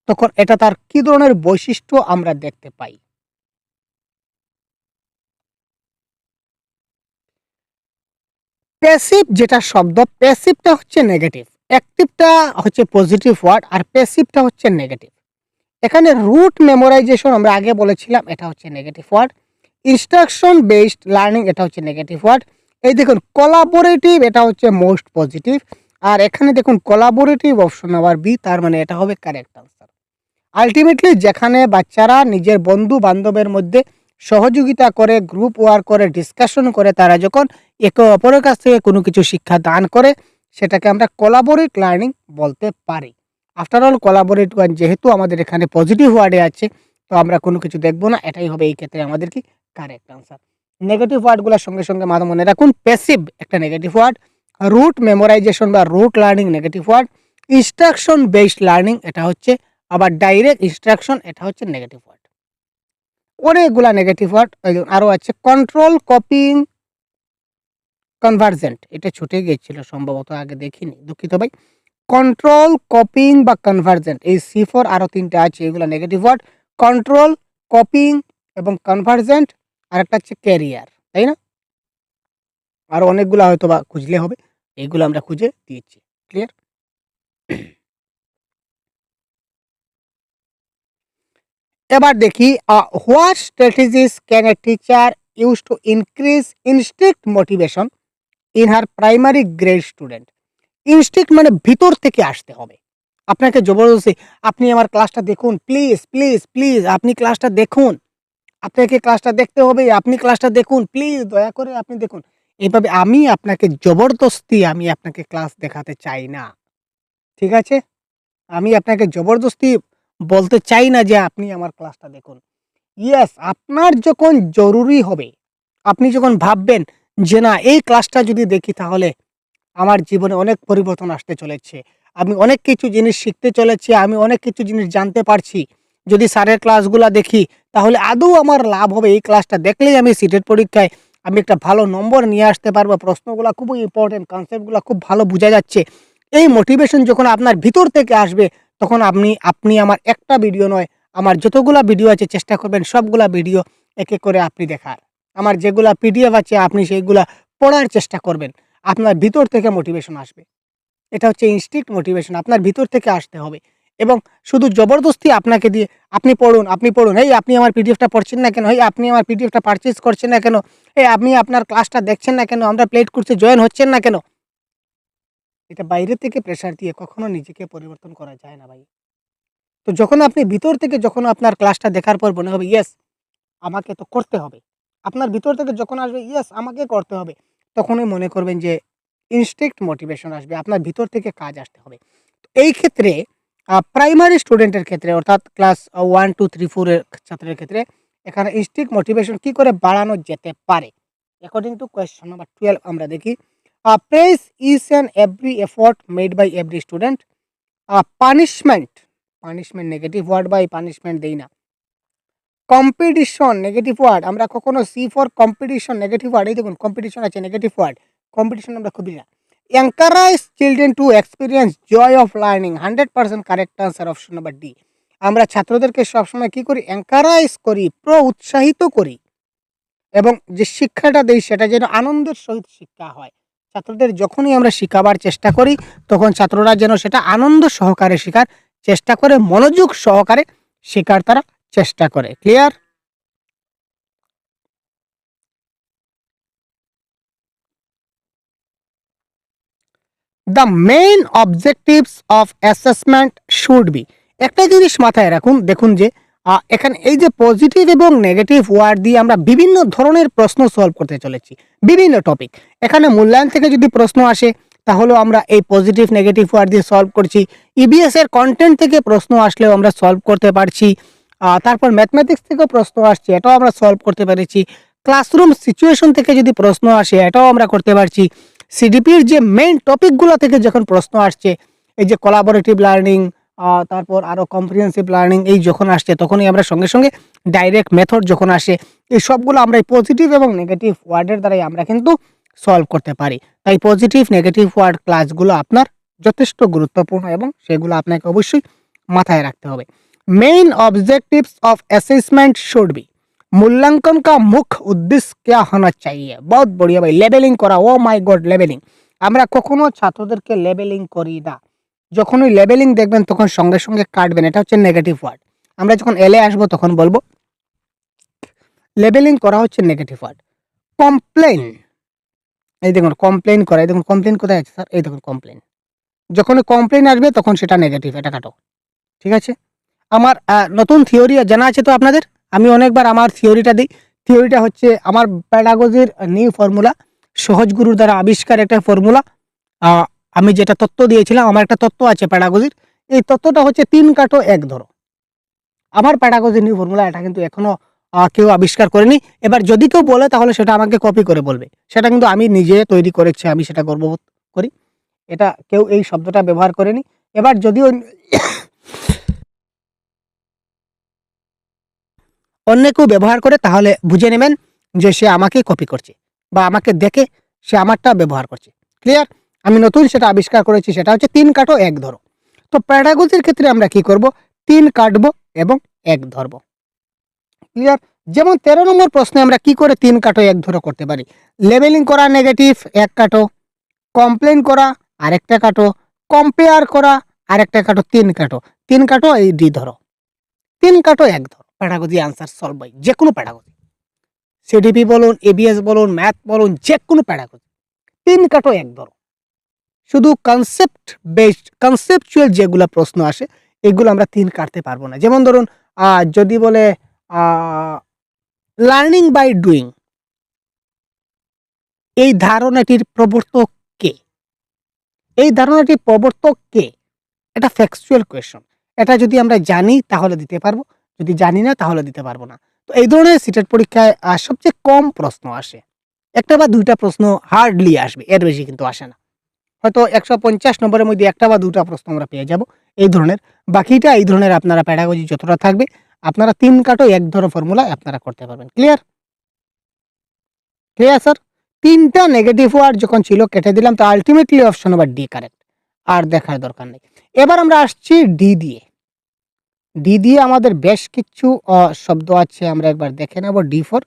তখন এটা তার কি ধরনের বৈশিষ্ট্য আমরা দেখতে পাই? প্যাসিভ যেটা শব্দ, প্যাসিভটা হচ্ছে নেগেটিভ, অ্যাক্টিভটা হচ্ছে পজিটিভ ওয়ার্ড, আর প্যাসিভটা হচ্ছে নেগেটিভ। এখানে রুট মেমোরাইজেশন আমরা আগে বলেছিলাম, এটা হচ্ছে negative word. Instruction based learning, এটা হচ্ছে নেগেটিভ ওয়ার্ড। এই দেখুন কোলাবোরেটিভ, এটা হচ্ছে মোস্ট পজিটিভ। আর এখানে দেখুন কোলাবোরেটিভ অপশন নাম্বার বি, তার মানে এটা হবে কারেক্ট আনসার। আলটিমেটলি যেখানে বাচ্চারা নিজের বন্ধু বান্ধবের মধ্যে সহযোগিতা করে, গ্রুপ ওয়ার্ক করে, ডিসকাশন করে, তারা যখন একে অপরের কাছ থেকে কোনো কিছু শিক্ষা দান করে, সেটাকে আমরা কোলাবোরেট লার্নিং বলতে পারি। আফটার অল কোলাবোরেট ওয়ার্ড যেহেতু আমাদের এখানে পজিটিভ ওয়ার্ডে আছে, তো আমরা কোনো কিছু দেখবো না, এটাই হবে এই ক্ষেত্রে আমাদের কি কারেক্ট আনসার। নেগেটিভ ওয়ার্ডগুলোর সঙ্গে সঙ্গে মনে রাখুন, প্যাসিভ একটা নেগেটিভ ওয়ার্ড, রুট মেমোরাইজেশন বা rote learning negative word, instruction based learning এটা হচ্ছে, আবার ডাইরেক্ট ইনস্ট্রাকশন এটা হচ্ছে নেগেটিভ ওয়ার্ড। অনেকগুলা নেগেটিভ ওয়ার্ড আরও আছে। কন্ট্রোল, কপিং, কনভার্জেন্ট, এটা ছুটে গিয়েছিল সম্ভবত, আগে দেখিনি, দুঃখিত ভাই। কন্ট্রোল, কপিং বা কনভার্জেন্ট, এই C4 আরও তিনটা আছে, এগুলো নেগেটিভ ওয়ার্ড। কন্ট্রোল, কপিং এবং কনভার্জেন্ট, আর একটা হচ্ছে ক্যারিয়ার, তাই না? আরও অনেকগুলো হয়তো বা খুঁজলে হবে, এইগুলো আমরা খুঁজে দিয়েছি। ক্লিয়ার? এবার দেখি, what strategies can a teacher use to increase instinct motivation in her primary grade student. Instinct মানে ভিতর থেকে আসতে হবে, আপনাকে জবরদস্তি আপনি আমার ক্লাসটা দেখুন, প্লিজ প্লিজ প্লিজ আপনি ক্লাসটা দেখুন, আপনাকে ক্লাসটা দেখতে হবে, আপনি ক্লাসটা দেখুন, প্লিজ দয়া করে আপনি দেখুন। এইভাবে আমি আপনাকে জবরদস্তি আমি আপনাকে ক্লাস দেখাতে চাই না, ঠিক আছে? আমি আপনাকে জবরদস্তি বলতে চাই না যে আপনি আমার ক্লাসটা দেখুন। ইয়েস, আপনার যখন জরুরি হবে, আপনি যখন ভাববেন যে না এই ক্লাসটা যদি দেখি তাহলে আমার জীবনে অনেক পরিবর্তন আসতে চলেছে, আমি অনেক কিছু জিনিস শিখতে চলেছি, আমি অনেক কিছু জিনিস জানতে পারছি, যদি স্যারের ক্লাসগুলা দেখি তাহলে আদৌ আমার লাভ হবে, এই ক্লাসটা দেখলেই আমি সিটেট পরীক্ষায় আমি একটা ভালো নম্বর নিয়ে আসতে পারবো, প্রশ্নগুলো খুবই ইম্পর্টেন্ট, কনসেপ্টগুলো খুব ভালো বোঝা যাচ্ছে। এই মোটিভেশন যখন আপনার ভিতর থেকে আসবে, তখন আপনি আমার একটা ভিডিও নয়, আমার যতগুলা ভিডিও আছে চেষ্টা করবেন সবগুলা ভিডিও এক এক করে আপনি দেখার, আমার যেগুলা PDF আছে আপনি সেইগুলা পড়ার চেষ্টা করবেন, আপনার ভিতর থেকে মোটিভেশন আসবে। এটা হচ্ছে ইনস্টিংক্ট মোটিভেশন, আপনার ভিতর থেকে আসতে হবে। এবং শুধু জবরদস্তি আপনাকে দিয়ে আপনি পড়ুন, আপনি পড়ুন, এই আপনি আমার পিডিএফটা পড়ছেন না কেন, এই আপনি আমার পিডিএফটা পারচেজ করছেন না কেন, এই আপনি আপনার ক্লাসটা দেখছেন না কেন, আমরা প্লেড কোর্সে জয়েন হচ্ছেন না কেন, এটা বাইরে থেকে প্রেশার দিয়ে কখনো নিজেকে পরিবর্তন করা যায় না ভাই। তো যখন আপনি ভিতর থেকে যখন আপনার ক্লাসটা দেখার পর মনে হবে ইয়েস আমাকে তো করতে হবে, আপনার ভিতর থেকে যখন আসবে ইয়েস আমাকে করতে হবে, তখনই মনে করবেন যে ইনস্টিংক্ট মোটিভেশন আসবে, আপনার ভিতর থেকে কাজ আসতে হবে। তো এই ক্ষেত্রে প্রাইমারি স্টুডেন্টের ক্ষেত্রে অর্থাৎ ক্লাস 1, 2, 3, 4 এর ছাত্রের ক্ষেত্রে এখানে ইনস্টিংক্ট মোটিভেশন কি করে বাড়ানো যেতে পারে? অ্যাকর্ডিং টু কোয়েশ্চন নাম্বার 12 আমরা দেখি, praise is and every effort made by every student. Punishment, punishment negative word, by punishment দেই না। কম্পিটিশন নেগেটিভ ওয়ার্ড, আমরা কখনো C4 কম্পিটিশন নেগেটিভ ওয়ার্ড, এই দেখুন কম্পিটিশন আছে নেগেটিভ ওয়ার্ড, কম্পিটিশন আমরা খুবই না। Encourage children to experience joy of learning, 100% correct answer option number D. আমরা ছাত্রদেরকে সবসময় কি করি, এনকারেজ করি, উৎসাহিত করি, এবং যে শিক্ষাটা দেই সেটা যেন আনন্দের সহিত শিক্ষা হয়। ছাত্রদের যখনই আমরা শিখাবার চেষ্টা করি, তখন ছাত্ররা যেন সেটা আনন্দ সহকারে শেখার চেষ্টা করে, মনোযোগ সহকারে শেখার তারা চেষ্টা করে। Clear? The main objectives of assessment should be, একটা জিনিস মাথায় রাখুন, দেখুন যে এখানে এই যে পজিটিভ এবং নেগেটিভ ওয়ার্ড দিয়ে আমরা বিভিন্ন ধরনের প্রশ্ন সলভ করতে চলেছি, বিভিন্ন টপিক। এখানে মূল্যায়ন থেকে যদি প্রশ্ন আসে তাহলেও আমরা এই পজিটিভ নেগেটিভ ওয়ার্ড দিয়ে সলভ করছি। ইবিএস এর কন্টেন্ট থেকে প্রশ্ন আসলেও আমরা সলভ করতে পারছি। তারপর ম্যাথমেটিক্স থেকেও প্রশ্ন আসছে, এটাও আমরা সলভ করতে পেরেছি। ক্লাসরুম সিচুয়েশন থেকে যদি প্রশ্ন আসে এটাও আমরা করতে পারছি। সিডিপির যে মেইন টপিকগুলো থেকে যখন প্রশ্ন আসছে, এই যে কোলাবোরেটিভ লার্নিং, তারপর আরও কম্প্রিহেন্সিভ লার্নিং, এই যখন আসছে তখনই আমরা সঙ্গে সঙ্গে ডাইরেক্ট মেথড যখন আসে, এই সবগুলো আমরা এই পজিটিভ এবং নেগেটিভ ওয়ার্ডের দ্বারাই আমরা কিন্তু সলভ করতে পারি। তাই পজিটিভ নেগেটিভ ওয়ার্ড ক্লাসগুলো আপনার যথেষ্ট গুরুত্বপূর্ণ এবং সেগুলো আপনাকে অবশ্যই মাথায় রাখতে হবে। Main objectives of assessment should be, मूल्यांकन का मुख्य उद्देश्य क्या होना चाहिए। बहुत बढ़िया भाई, लेबलिंग करा। ओ माय गॉड, लेबलिंग আমরা কখনো ছাত্রদেরকে লেবেলিং করি না। যখনই লেবেলিং দেখবেন তখন সঙ্গে সঙ্গে কাটবেন, এটা হচ্ছে নেগেটিভ ওয়ার্ড। আমরা যখন এলে আসবো তখন বলবো লেবেলিং করা হচ্ছে নেগেটিভ ওয়ার্ড। কমপ্লেন, এই দেখুন কমপ্লেন করা, এই দেখুন কমপ্লেন কোথায় আছে স্যার, এই দেখুন কমপ্লেন। যখনই কমপ্লেন আসবে তখন সেটা নেগেটিভ, এটা কাটো। ঠিক আছে, আমার নতুন থিওরি জানা আছে তো আপনাদের, আমি অনেকবার আমার থিওরিটা দিই। থিওরিটা হচ্ছে আমার প্যাডাগজির নিউ ফর্মুলা, সহজ গুরুর দ্বারা আবিষ্কার একটা ফর্মুলা। আমি যেটা তত্ত্ব দিয়েছিলাম, আমার একটা তত্ত্ব আছে প্যাডাগজির, এই তত্ত্বটা হচ্ছে 3 কাটো 1 ধরো। আমার প্যাডাগজির নিউ ফর্মুলা, এটা কিন্তু এখনো কেউ আবিষ্কার করেনি। এবার যদি কেউ বলে তাহলে সেটা আমাকে কপি করে বলবে, সেটা কিন্তু আমি নিজে তৈরি করেছি, আমি সেটা গর্ববোধ করি। এটা কেউ এই শব্দটা ব্যবহার করেনি। এবার যদিও অন্য কেউ ব্যবহার করে তাহলে বুঝে নেবেন যে সে আমাকে কপি করছে বা আমাকে দেখে সে আমারটা ব্যবহার করছে। ক্লিয়ার? আমি নতুন সেটা আবিষ্কার করেছি, সেটা হচ্ছে 3 কাটো 1 ধরো। তো প্যাডাগজির ক্ষেত্রে আমরা কি করব, 3 কাটবো এবং 1 ধরবো। ক্লিয়ার? যেমন 13 নম্বর প্রশ্নে আমরা কি করে 3 কাটো 1 ধরো করতে পারি। লেবেলিং করা নেগেটিভ 1 কাটো, কমপ্লেন করা আরেকটা কাটো, কম্পেয়ার করা আরেকটা কাটো, 3 কাটো। 3 কাটো এই ডি ধরো, 3 কাটো 1 ধরো। প্যাডাগজি আনসার সলভ হয়, যে কোনো প্যাডাগজি, সিডিপি বলুন, এবিএস বলুন, ম্যাথ বলুন, যে কোনো প্যাডাগজি 3 কাটো 1 ধরো। শুধু কনসেপ্ট বেসড, কনসেপচুয়াল যেগুলো প্রশ্ন আসে এগুলো আমরা 3 কাটতে পারবো না। যেমন ধরুন যদি বলে লার্নিং বাই ডুইং, এই ধারণাটির প্রবর্তক কে? এই ধারণাটির প্রবর্তক কে? এটা ফ্যাকচুয়াল কোয়েশ্চন। এটা যদি আমরা জানি তাহলে দিতে পারবো, যদি জানি না তাহলে দিতে পারবো না। তো এই ধরনের সিটেট পরীক্ষায় সবচেয়ে কম প্রশ্ন আসে, একটা বা দুইটা প্রশ্ন হার্ডলি আসবে, এর বেশি কিন্তু আসে না। হয়তো 150 নম্বরের মধ্যে একটা বা দুটা প্রশ্ন আমরা পেয়ে যাব এই ধরনের। বাকিটা এই ধরনের আপনারা প্যাডাগজি যতটা থাকবে আপনারা 3 কাটো 1 ধরো ফর্মুলা আপনারা করতে পারবেন। ক্লিয়ার? Clear sir? 3টা নেগেটিভ ওয়ার্ড যখন ছিল কেটে দিলাম, তো ultimately option number D correct, আর দেখার দরকার নেই। এবার আমরা আসছি ডি দিয়ে। ডি দিয়ে আমাদের বেশ কিছু শব্দ আছে, আমরা একবার দেখে নেব। ডি ফর,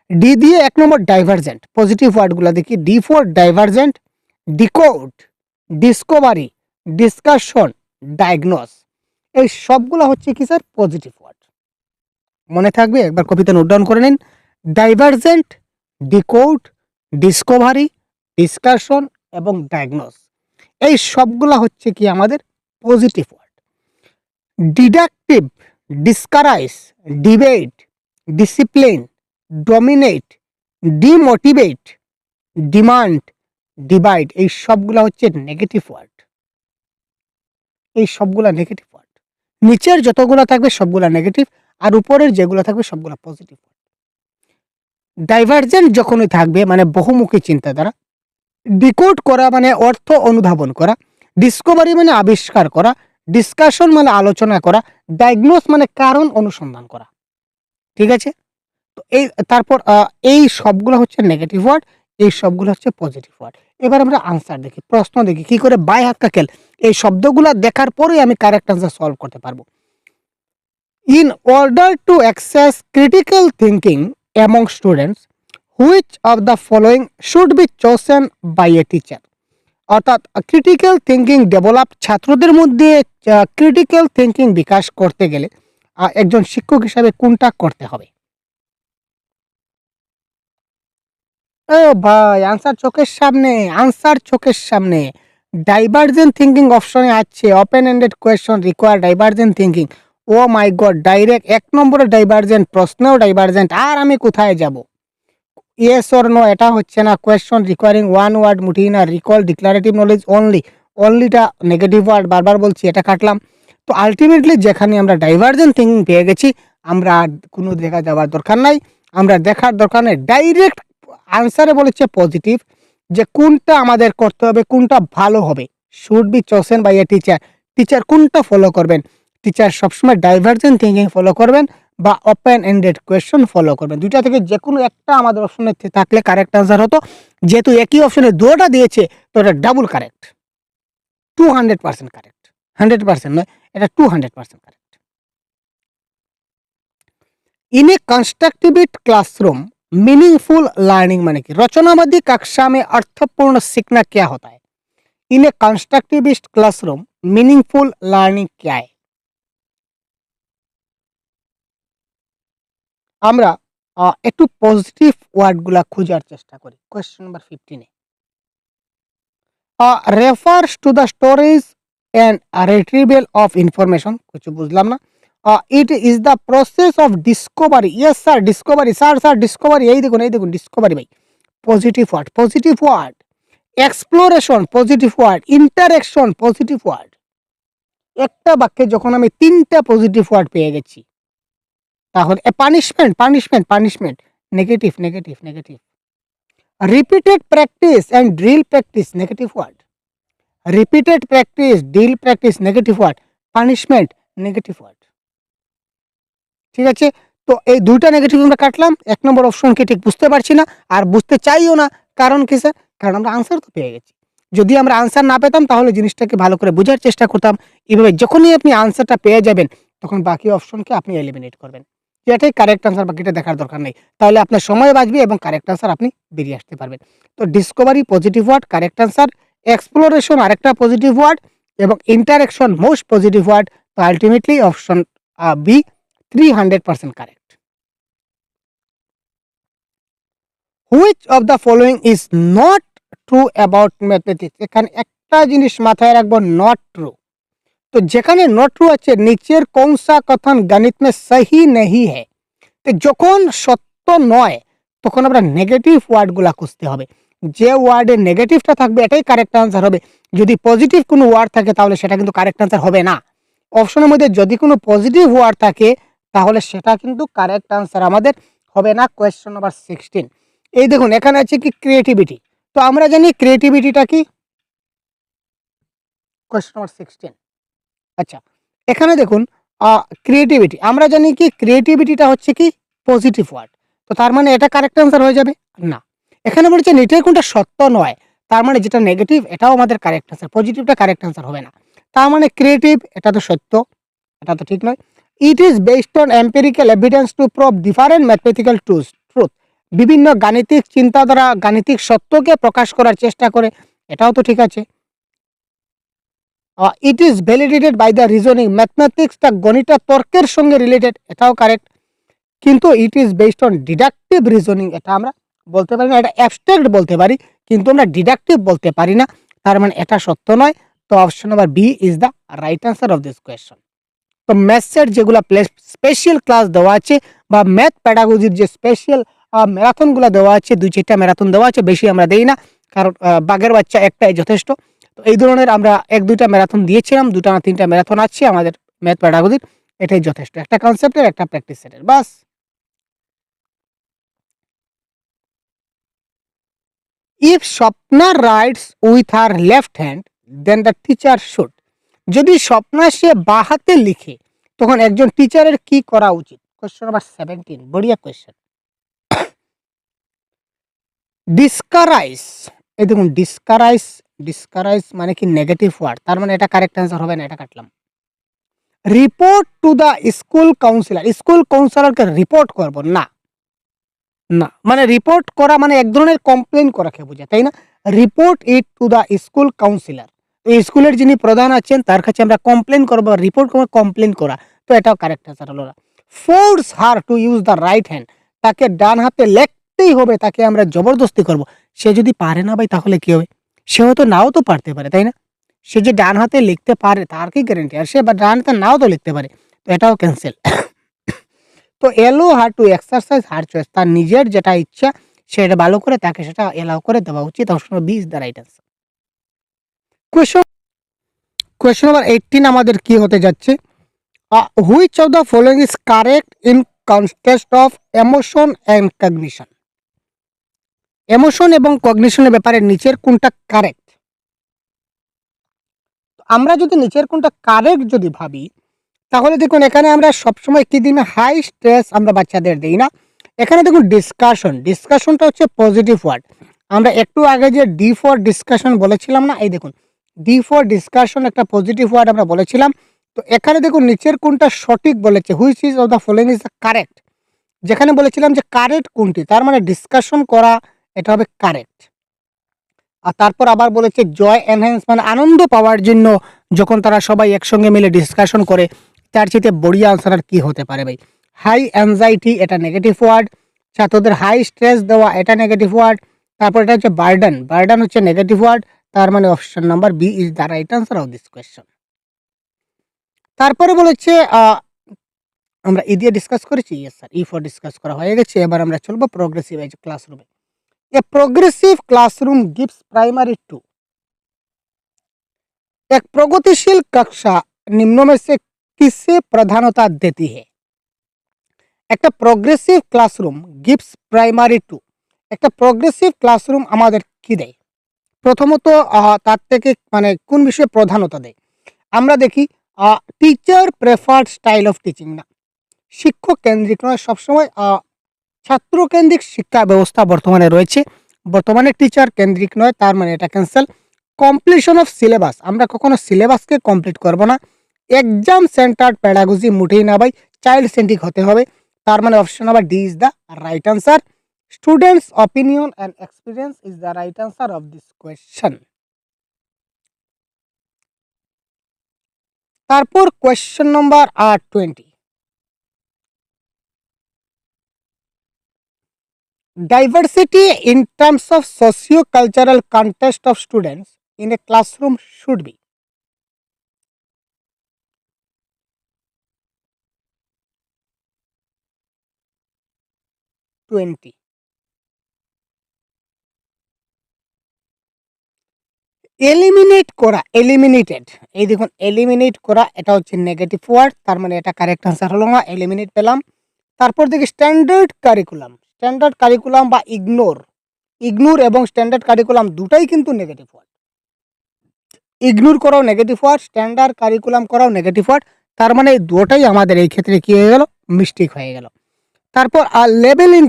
ডি দিয়ে 1 নম্বর ডাইভারজেন্ট, পজিটিভ ওয়ার্ডগুলো দেখি। D for divergent, decode, discovery, discussion, diagnose, এই সবগুলো হচ্ছে কি স্যার পজিটিভ ওয়ার্ড। মনে থাকবে, একবার কপিতে নোট ডাউন করে নিন। ডাইভারজেন্ট, ডিকোড, ডিসকভারি, ডিসকাশন এবং ডায়াগনোস, এই সবগুলো হচ্ছে কি আমাদের positive word. Deductive, discourage, debate, discipline, dominate, demotivate, demand, divide, এই সবগুলা হচ্ছে নেগেটিভ ওয়ার্ড। এই সবগুলা নেগেটিভ ওয়ার্ড। নিচের যতগুলো থাকবে সবগুলা নেগেটিভ, আর উপরের যেগুলো থাকবে সবগুলা পজিটিভ ওয়ার্ড। ডাইভার্জেন্ট যখনই থাকবে মানে বহুমুখী চিন্তাধারা, ডিকোড করা মানে অর্থ অনুধাবন করা, ডিসকভারি মানে আবিষ্কার করা, ডিসকাশন মানে আলোচনা করা, ডায়াগনোস মানে কারণ অনুসন্ধান করা। ঠিক আছে? তো এই তারপর এই সবগুলো হচ্ছে নেগেটিভ ওয়ার্ড, এই সবগুলো হচ্ছে পজিটিভ ওয়ার্ড। এবার আমরা আনসার দেখি, প্রশ্ন দেখি কি করে বাই হাত কাকেল এই শব্দগুলো দেখার পরেই আমি কারেক্ট আনসার সলভ করতে পারবো। In order to access critical thinking among students, which of the following should be chosen by a teacher. অর্থাৎ ক্রিটিক্যাল থিঙ্কিং ডেভেলপ, ছাত্রদের মধ্যে ক্রিটিক্যাল থিঙ্কিং বিকাশ করতে গেলে একজন শিক্ষক হিসাবে কোনটা করতে হবে? ও ভাই, আনসার চোখের সামনে, আনসার চোখের সামনে। ডাইভার্জেন্ট থিংকিং অপশনে আছে open ended question require divergent thinking. Oh my god, direct ১ নম্বরে ডাইভার্জেন্ট, প্রশ্নেও ডাইভার্জেন্ট। আর আমি কোথায় যাব? ইয়েস অর নো এটা হচ্ছে না। কোয়েশ্চন রিকোয়ারিং ওয়ান ওয়ার্ড মুঠিনা রিকল ডিক্লারেটিভ নলেজ অনলি। অনলিটা নেগেটিভ ওয়ার্ড, বারবার বলছি, এটা কাটলাম। তো আল্টিমেটলি যেখানে আমরা ডাইভার্জেন্ট থিংকিং পেয়ে গেছি, আমরা আর কোনো দেখা যাওয়ার দরকার নাই, আমরা দেখার দরকার নেই। ডাইরেক্ট আনসারে বলেছে পজিটিভ, যে কোনটা আমাদের করতে হবে, কোনটা ভালো হবে। Should be chosen by a teacher. Teacher কোনটা ফলো করবেন? টিচার সবসময় ডাইভার্জেন্ট থিংকিং ফলো করবেন বা ওপেন এন্ডেড কোয়েশ্চন ফলো করবেন। দুইটা থেকে যে কোনো একটা আমাদের অপশনে থাকলে কারেক্ট আনসার হতো। যেহেতু একই অপশনে দুটোটা দিয়েছে, তো এটা ডাবল কারেক্ট, 200% কারেক্ট। 100% নয়, এটা 200% কারেক্ট। इन ए कंस्ट्रक्टिविस्ट क्लासरूम मीनिंगफुल लर्निंग माने कि रचनावादी कक्षा में अर्थपूर्ण सीखना क्या होता है? इन ए कंस्ट्रक्टिविस्ट क्लासरूम मीनिंगफुल लर्निंग क्या है? আমরা একটু পজিটিভ ওয়ার্ডগুলা খোঁজার চেষ্টা করি। Question number 15 refers to the storage and retrieval of information। কিছু বুঝলাম না। it is the process of discovery। yes sir, discovery sir discovery। এই দেখুন discovery ভাই, positive word, positive word. Exploration positive word, interaction positive word. একটা বাক্যে যখন আমি 3টা পজিটিভ ওয়ার্ড পেয়ে গেছি, তাহলে punishment negative. Repeated practice and drill practice negative word. Repeated practice, drill practice negative word. Punishment negative word. ঠিক আছে, তো এই দুইটা নেগেটিভ আমরা কাটলাম। 1 নম্বর অপশনকে ঠিক বুঝতে পারছি না, আর বুঝতে চাইও না। কারণ কি স্যার? কারণ আমরা আনসার তো পেয়ে গেছি। যদি আমরা আনসার না পেতাম, তাহলে জিনিসটাকে ভালো করে বোঝার চেষ্টা করতাম। এভাবে যখনই আপনি আনসারটা পেয়ে যাবেন, তখন বাকি অপশনকে আপনি এলিমিনেট করবেন, যে এটাই কারেক্ট আনসার, বাকিটা দেখার দরকার নেই। তাহলে আপনার সময় বাঁচবে এবং কারেক্ট আনসার আপনি বেরিয়ে আসতে পারবেন। তো discovery positive word, correct answer. Exploration আরেকটা পজিটিভ ওয়ার্ড, এবং ইন্টারেকশন মোস্ট পজিটিভ ওয়ার্ড। তো ultimately option B 300% correct. Which of the following is not true about mathematics? এখানে একটা জিনিস মাথায় রাখবো, not true। তো যেখানে not true আছে, নিচের কোন সা কথন গণিত में सही नहीं है। তো যখন সত্য নয়, তখন আমরা নেগেটিভ ওয়ার্ডগুলা খুঁজতে হবে। যে ওয়ার্ডে নেগেটিভটা থাকবে, এটাই কারেক্ট আনসার হবে। যদি পজিটিভ কোনো ওয়ার্ড থাকে, তাহলে সেটা কিন্তু কারেক্ট আনসার হবে না। অপশনের মধ্যে যদি কোনো পজিটিভ ওয়ার্ড থাকে, তাহলে সেটা কিন্তু কারেক্ট আনসার আমাদের হবে না। কোয়েশ্চন নাম্বার 16, এই দেখুন এখানে আছে কি ক্রিয়েটিভিটি। তো আমরা জানি ক্রিয়েটিভিটিটা কি। কোয়েশ্চন নাম্বার 16, আচ্ছা এখানে দেখুন ক্রিয়েটিভিটি, আমরা জানি কি ক্রিয়েটিভিটিটা হচ্ছে কি পজিটিভ ওয়ার্ড। তো তার মানে এটা কারেক্ট আনসার হয়ে যাবে না। এখানে বলেছে নিচের কোনটা সত্য নয়, তার মানে যেটা নেগেটিভ এটাও আমাদের কারেক্ট আনসার, পজিটিভটা কারেক্ট আনসার হবে না। তার মানে ক্রিয়েটিভ, এটা তো সত্য, এটা তো ঠিক নয়। ইট is based on empirical evidence to prove different mathematical truth. বিভিন্ন গাণিতিক চিন্তাধারা গাণিতিক সত্যকে প্রকাশ করার চেষ্টা করে, এটাও তো ঠিক আছে। It is validated by the reasoning. ম্যাথমেটিক্সটা গণিতটা তর্কের সঙ্গে রিলেটেড, এটাও কারেক্ট। কিন্তু it is based on deductive reasoning, এটা আমরা বলতে পারি না। এটা অ্যাবস্ট্রাক্ট বলতে পারি, কিন্তু আমরা ডিডাকটিভ বলতে পারি না। তার মানে এটা সত্য নয়। তো option number B is the right answer of this question. তো ম্যাথসের যেগুলো স্পেশাল ক্লাস দেওয়া আছে, বা ম্যাথ প্যাডাগজির যে স্পেশাল ম্যারাথনগুলো দেওয়া আছে, 2-4টা ম্যারাথন দেওয়া আছে, বেশি আমরা দেই না, কারণ বাঘের বাচ্চা একটাই যথেষ্ট। তো এই ধরনের আমরা 1-2টা ম্যারাথন দিয়েছিলাম, 2টা না 3টা ম্যারাথন আছে আমাদের ম্যাথ প্যাডাগজির, এটাই যথেষ্ট, একটা কনসেপ্টের একটা প্র্যাকটিস সেটের, বাস। If Swapna writes with her left hand, then the teacher should. যদি স্বপ্না সে বাঁ হাতে লিখে, তখন একজন টিচারের কি করা উচিত? কোয়েশ্চন নাম্বার 17, বড়িয়া কোয়েশ্চন। ডিসকারাইজ, এই দেখুন ডিসকারাইজ মানে কি নেগেটিভ ওয়ার্ড, তার মানে এটা কারেক্ট অ্যান্সার হবে না, এটা কাটলাম। Report to the school counsellor, school কাউন্সিলরকে রিপোর্ট করব না, না মানে রিপোর্ট করা মানে এক ধরনের কমপ্লেন করাকে বোঝায়, তাই না? Report it two the school councillor, এই স্কুলের যিনি প্রধান আছেন তার কাছে আমরা কমপ্লেন করবো, রিপোর্ট করবো, কমপ্লেন করা। তো এটাও কারেক্ট অ্যান্সার হলো না। Force her to use the right hand, তাকে ডান হাতে লিখতেই হবে, তাকে আমরা জবরদস্তি করব। সে যদি পারে না ভাই তাহলে কি হবে? সে হয়তো নাও তো পারতে পারে, তাই না? সে যে ডান হাতে লিখতে পারে তার কি গ্যারান্টি? আর সে ডান হাতে নাও তো লিখতে পারে, তো এটাও ক্যান্সেল। তো এলো her to exercise her choice, তার নিজের যেটা ইচ্ছা সেটা ভালো করে তাকে সেটা এলাও করে দেওয়া উচিত। Option B is the right answer. Question question number 18 আমাদের কি হতে যাচ্ছে? Which of the following is correct in context of emotion and cognition? Emotion এবং কগনিশনের ব্যাপারে নিচের কোনটা কারেক্ট? আমরা যদি নিচের কোনটা কারেক্ট যদি ভাবি, তাহলে দেখুন এখানে আমরা সবসময় কি দিই না, হাই স্ট্রেস আমরা বাচ্চাদের দিই না। এখানে দেখুন ডিসকাশনটা হচ্ছে পজিটিভ ওয়ার্ড। আমরা একটু আগে যে ডি ফর ডিসকাশন বলেছিলাম না, এই দেখুন ডি ফর ডিসকাশন একটা পজিটিভ ওয়ার্ড আমরা বলেছিলাম। তো এখানে দেখুন নিচের কোনটা সঠিক বলেছে, which is of the following is the correct. যেখানে বলেছিলাম যে কারেক্ট কোনটি, তার মানে ডিসকাশন করা, এটা হবে কারেক্ট। আর তারপর আবার বলেছে জয় এনহ্যান্স, মানে আনন্দ পাওয়ার জন্য যখন তারা সবাই একসঙ্গে মিলে ডিসকাশন করে, তার চেয়ে বড়িয়া আনসার আর কি হতে পারে ভাই? হাই অ্যাংজাইটি, এটা নেগেটিভ ওয়ার্ড। ছাত্রদের হাই স্ট্রেস দেওয়া, এটা নেগেটিভ ওয়ার্ড। তারপর এটা হচ্ছে বার্ডেন হচ্ছে নেগেটিভ ওয়ার্ড। তার মানে option number B is the right answer of this question. তারপরে বলেছে আমরা ই দিয়ে ডিসকাস করেছি, yes sir, E for discuss করা হয়ে গেছে। এবার আমরা চলবো প্রোগ্রেসিভ এজ ক্লাসরুমে। A progressive classroom gives primary to, एक प्रगतिशील कक्षा निम्नों में से किसे प्रधानता देती है? একটা progressive classroom gives primary to, একটা প্রোগ্রেসিভ ক্লাসরুম আমাদের কি দেয়? প্রথমত তার থেকে মানে কোন বিষয়ে প্রধানতা দেয়? আমরা দেখি teacher preferred style of teaching, না শিক্ষক কেন্দ্রিক নয়, সবসময় ছাত্র কেন্দ্রিক শিক্ষা ব্যবস্থা বর্তমানে রয়েছে, বর্তমানে টিচার কেন্দ্রিক নয়, তার মানে এটা ক্যান্সেল। কমপ্লিশন অফ সিলেবাস, আমরা কখনো সিলেবাসকে কমপ্লিট করব না। এক্সাম সেন্টার্ড প্যাডাগজি, মোটেই না ভাই, চাইল্ড সেন্ট্রিক হতে হবে, তার মানে option number D is the right answer. Students opinion and experience is the right answer of this question. তারপর question number 20, diversity in terms of socio-cultural context of students in a classroom should be? Eliminate করা, eliminated, এই দেখুন eliminate করা, এটা হচ্ছে negative word, তার মানে এটা কারেক্ট আনসার হলো না, এলিমিনেট পেলাম। তারপর দেখি স্ট্যান্ডার্ড কারিকুলাম বা ইগনোর এবং স্ট্যান্ডার্ড কারিকুলাম দুটাই কিন্তু নেগেটিভ ওয়ার্ড। ইগনোর করাও নেগেটিভ ওয়ার্ড, স্ট্যান্ডার্ড কারিকুলাম করাও নেগেটিভ ওয়ার্ড, তার মানে দুটোই আমাদের এই ক্ষেত্রে কি হয়ে গেল, মিস্টেক হয়ে গেল। তারপর লেবেলিং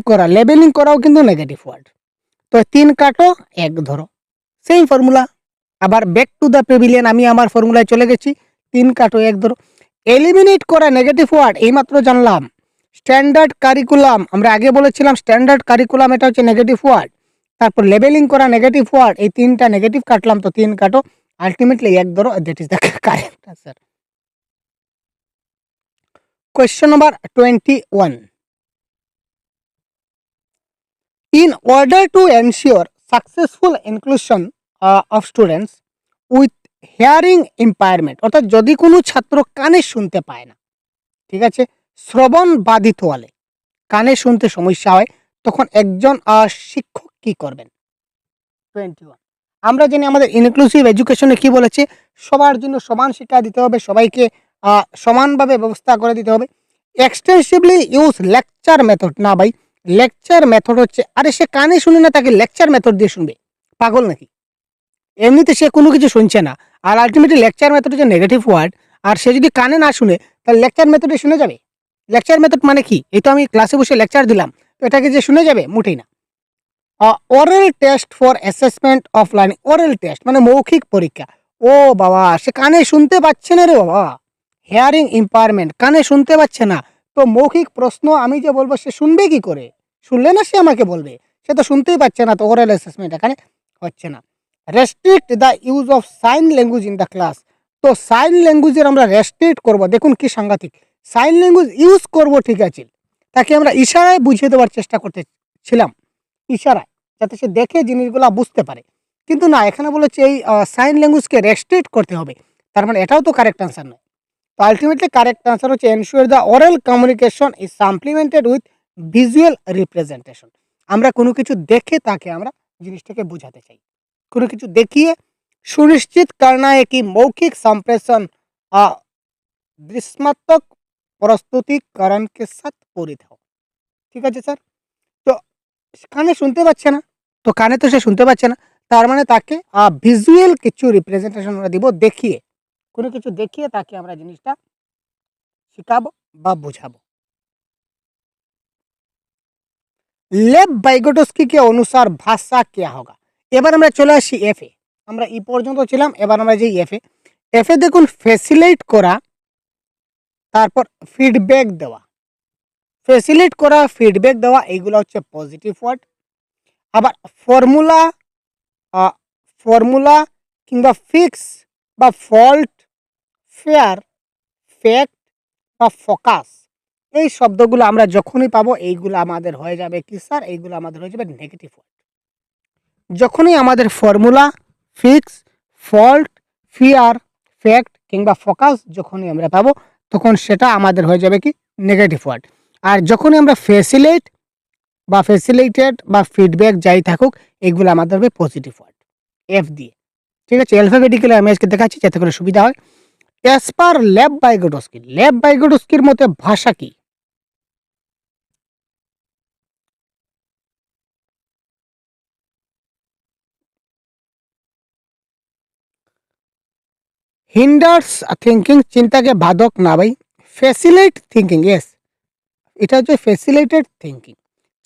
করাও কিন্তু নেগেটিভ ওয়ার্ড। তো 3 কাটো 1 ধরো, সেম ফর্মুলা। আবার ব্যাক টু দ্য প্যাভিলিয়ন, আমি আমার ফর্মুলায় চলে গেছি, 3 কাটো 1 ধরো। এলিমিনেট করা নেগেটিভ ওয়ার্ড এইমাত্র জানলাম। স্ট্যান্ডার্ড কারিকুলাম, আমরা আগে বলেছিলাম স্ট্যান্ডার্ড কারিকুলাম এটা হচ্ছে নেগেটিভ ওয়ার্ড। তারপর লেবেলিং করা নেগেটিভ ওয়ার্ড, এই 3টা নেগেটিভ কাটলাম, তো 3 কাটো, আলটিমেটলি 1 ধরো, that is the correct answer. Question number 21, in order to ensure successful inclusion of students with hearing impairment, অর্থাৎ যদি কোনো ছাত্র কানে শুনতে পায় না, ঠিক আছে, শ্রবণ বাধিত হলে, কানে শুনতে সমস্যা হয়, তখন একজন শিক্ষক কি করবেন? 21, আমরা জানি আমাদের ইনক্লুসিভ এডুকেশনে কি বলেছে, সবার জন্য সমান শিক্ষা দিতে হবে, সবাইকে সমানভাবে ব্যবস্থা করে দিতে হবে। এক্সটেন্সিভলি ইউজ লেকচার মেথড, না ভাই, লেকচার মেথড হচ্ছে, আরে সে কানে শুনে না, তাকে লেকচার মেথড দিয়ে শুনবে, পাগল নাকি? এমনিতে সে কোনো কিছু শুনছে না, আর আলটিমেটলি লেকচার মেথড হচ্ছে নেগেটিভ ওয়ার্ড, আর সে যদি কানে না শুনে তাহলে লেকচার মেথডে শুনে যাবে? লেকচার মেথড মানে কি? এই তো আমি ক্লাসে বসে লেকচার দিলাম, তো এটাকে যে শুনে যাবে? মোটেই না। Oral test for assessment of learning, oral test মানে মৌখিক পরীক্ষা। ও বাবা, সে কানে শুনতে পাচ্ছে না রে বাবা, হেয়ারিং ইম্পায়ারমেন্ট, কানে শুনতে পাচ্ছে না, তো মৌখিক প্রশ্ন আমি যে বলবো সে শুনবে কি করে? শুনলে না সে আমাকে বলবে, সে তো শুনতেই পাচ্ছে না, তো ওরাল অ্যাসেসমেন্ট এখানে হচ্ছে না। Restrict the use of sign language in the class, তো সাইন ল্যাঙ্গুয়েজের আমরা রেস্ট্রিক্ট করবো, দেখুন কি সাংঘাতিক, সাইন ল্যাঙ্গুয়েজ ইউজ করব ঠিক আছে, তাকে আমরা ইশারায় বুঝিয়ে দেওয়ার চেষ্টা করতেছিলাম, ইশারায়, যাতে সে দেখে জিনিসগুলো বুঝতে পারে। কিন্তু না, এখানে বলেছে এই সাইন ল্যাঙ্গুয়েজকে রেস্ট্রিক্ট করতে হবে। তার মানে এটাও তো কারেক্ট আনসার নয়। তো আলটিমেটলি কারেক্ট আনসার হচ্ছে ensure the oral communication is supplemented with visual representation. আমরা কোনো কিছু দেখে তাকে আমরা জিনিসটাকে বোঝাতে চাই, কোনো কিছু দেখিয়ে। सुनिश्चित करना है कि मौखिक संप्रेषण दृश्यात्मक प्रस्तुतिकरण के साथ पूरित हो। ঠিক আছে স্যার? তো কানে শুনতে পাচ্ছে না, তো কানে তো সে শুনতে পাচ্ছে না, তার মানে তাকে ভিজুয়াল কিছু রিপ্রেজেন্টেশন আমরা দিব, দেখিয়ে, কোনো কিছু দেখিয়ে তাকে আমরা জিনিসটা শিখাবো বা বোঝাবো। लेब वाइगोटस्की के अनुसार भाषा क्या होगा। এবার আমরা চলে আসি এফে। আমরা ই পর্যন্ত ছিলাম, এবার আমরা যে এফে, এফে দেখুন ফ্যাসিলিটেট করা, তারপর ফিডব্যাক দেওয়া, ফ্যাসিলিটেট করা, ফিডব্যাক দেওয়া, এইগুলো হচ্ছে পজিটিভ ওয়ার্ড। আবার ফর্মুলা, ফর্মুলা কিংবা ফিক্স বা ফল্ট, ফেয়ার, ফ্যাক্ট বা ফোকাস, এই শব্দগুলো আমরা যখনই পাবো এইগুলো আমাদের হয়ে যাবে কি স্যার, এইগুলো আমাদের হয়ে যাবে নেগেটিভ ওয়ার্ড। যখনই আমাদের formula, fix, fault, fear, fact কিংবা ফোকাস যখনই আমরা পাবো, তখন সেটা আমাদের হয়ে যাবে কি নেগেটিভ ওয়ার্ড। আর যখনই আমরা ফ্যাসিলিটেট বা ফ্যাসিলিটেড বা ফিডব্যাক যাই থাকুক, এগুলো আমাদের হবে পজিটিভ ওয়ার্ড, এফ দিয়ে। ঠিক আছে, অ্যালফাবেটিক্যালি আমি আজকে দেখাচ্ছি যাতে করে সুবিধা হয়। অ্যাজ পার লেব ভাইগোটস্কি, লেব ভাইগোটস্কির মতে ভাষা কি? হিন্ডার্স থিঙ্কিং, চিন্তাকে বাধক না ভাই। ফ্যাসিলিটেট থিঙ্কিং, ইয়েস, এটা হচ্ছে ফ্যাসিলিটেড থিঙ্কিং,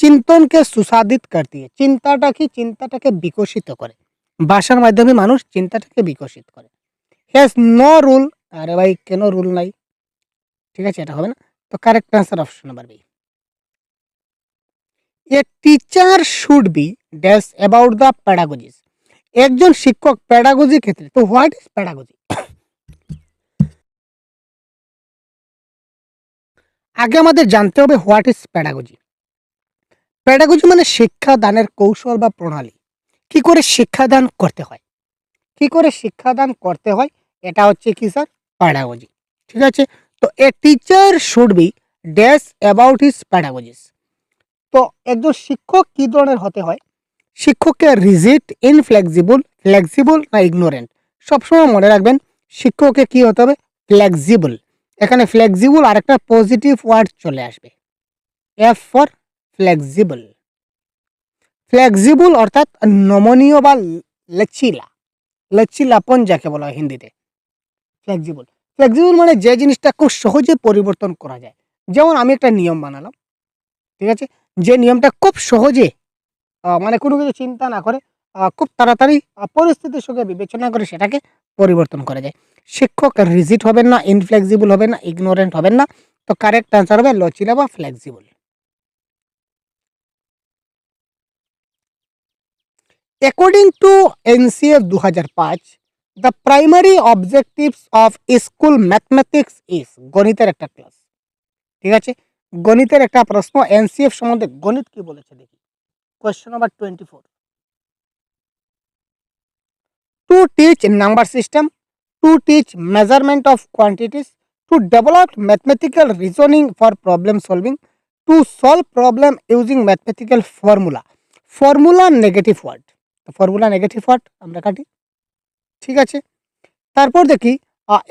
চিন্তনকে সুসাধিত করতে, চিন্তাটা কি, চিন্তাটাকে বিকশিত করে, ভাষার মাধ্যমে মানুষ চিন্তাটাকে বিকশিত করে। হ্যাজ নো রুল, আরে ভাই কেন রুল নাই, ঠিক আছে এটা হবে না। তো correct answer option number B. A teacher should be dash about the pedagogies, একজন শিক্ষক প্যাডাগজি ক্ষেত্রে, তো হোয়াট ইজ প্যাডাগজি? আগে আমাদের জানতে হবে হোয়াট ইজ প্যাডাগজি। প্যাডাগজি মানে শিক্ষাদানের কৌশল বা প্রণালী, কি করে শিক্ষাদান করতে হয়, কি করে শিক্ষাদান করতে হয়, এটা হচ্ছে কি স্যার, প্যাডাগজি। ঠিক আছে, তো a teacher should be dash about his pedagogies, তো একজন শিক্ষক কি ধরনের হতে হয়? শিক্ষককে রিজিড, ইনফ্লেক্সিবল, ফ্লেক্সিবল না ইগনোরেন্ট, সবসময় মনে রাখবেন শিক্ষককে কি হতে হবে, ফ্লেক্সিবল। এখানে ফ্লেক্সিবল আর একটা পজিটিভ ওয়ার্ড চলে আসবে, এফ ফর ফ্লেক্সিবল। ফ্লেক্সিবল অর্থাৎ নমনীয় বা লচিলা, লচিলাপন যাকে বলা হয় হিন্দিতে, ফ্লেক্সিবল। ফ্লেক্সিবল মানে যে জিনিসটা খুব সহজে পরিবর্তন করা যায়। যেমন আমি একটা নিয়ম বানালাম, ঠিক আছে, যে নিয়মটা খুব সহজে মানে কোনো কিছু চিন্তা না করে খুব তাড়াতাড়ি পরিস্থিতির সঙ্গে বিবেচনা করে সেটাকে পরিবর্তন করা যায়। শিক্ষক রিজিড হবেন না, ইনফ্লেক্সিবল হবেন না, ইগনোরেন্ট হবেন না। তো কারেক্ট আনসার হবে লচিলা বা flexible. According to NCF 2005, the primary objectives of school mathematics is, গণিতের একটা ক্লাস, ঠিক আছে, গণিতের একটা প্রশ্ন, এনসিএফ সম্বন্ধে গণিত কি বলেছে দেখি। Question number 24, to teach number system, to teach measurement of quantities, to develop mathematical reasoning for problem solving, to solve problem using mathematical formula. Formula negative word, formula negative word আমরা কাটি, ঠিক আছে। তারপর দেখি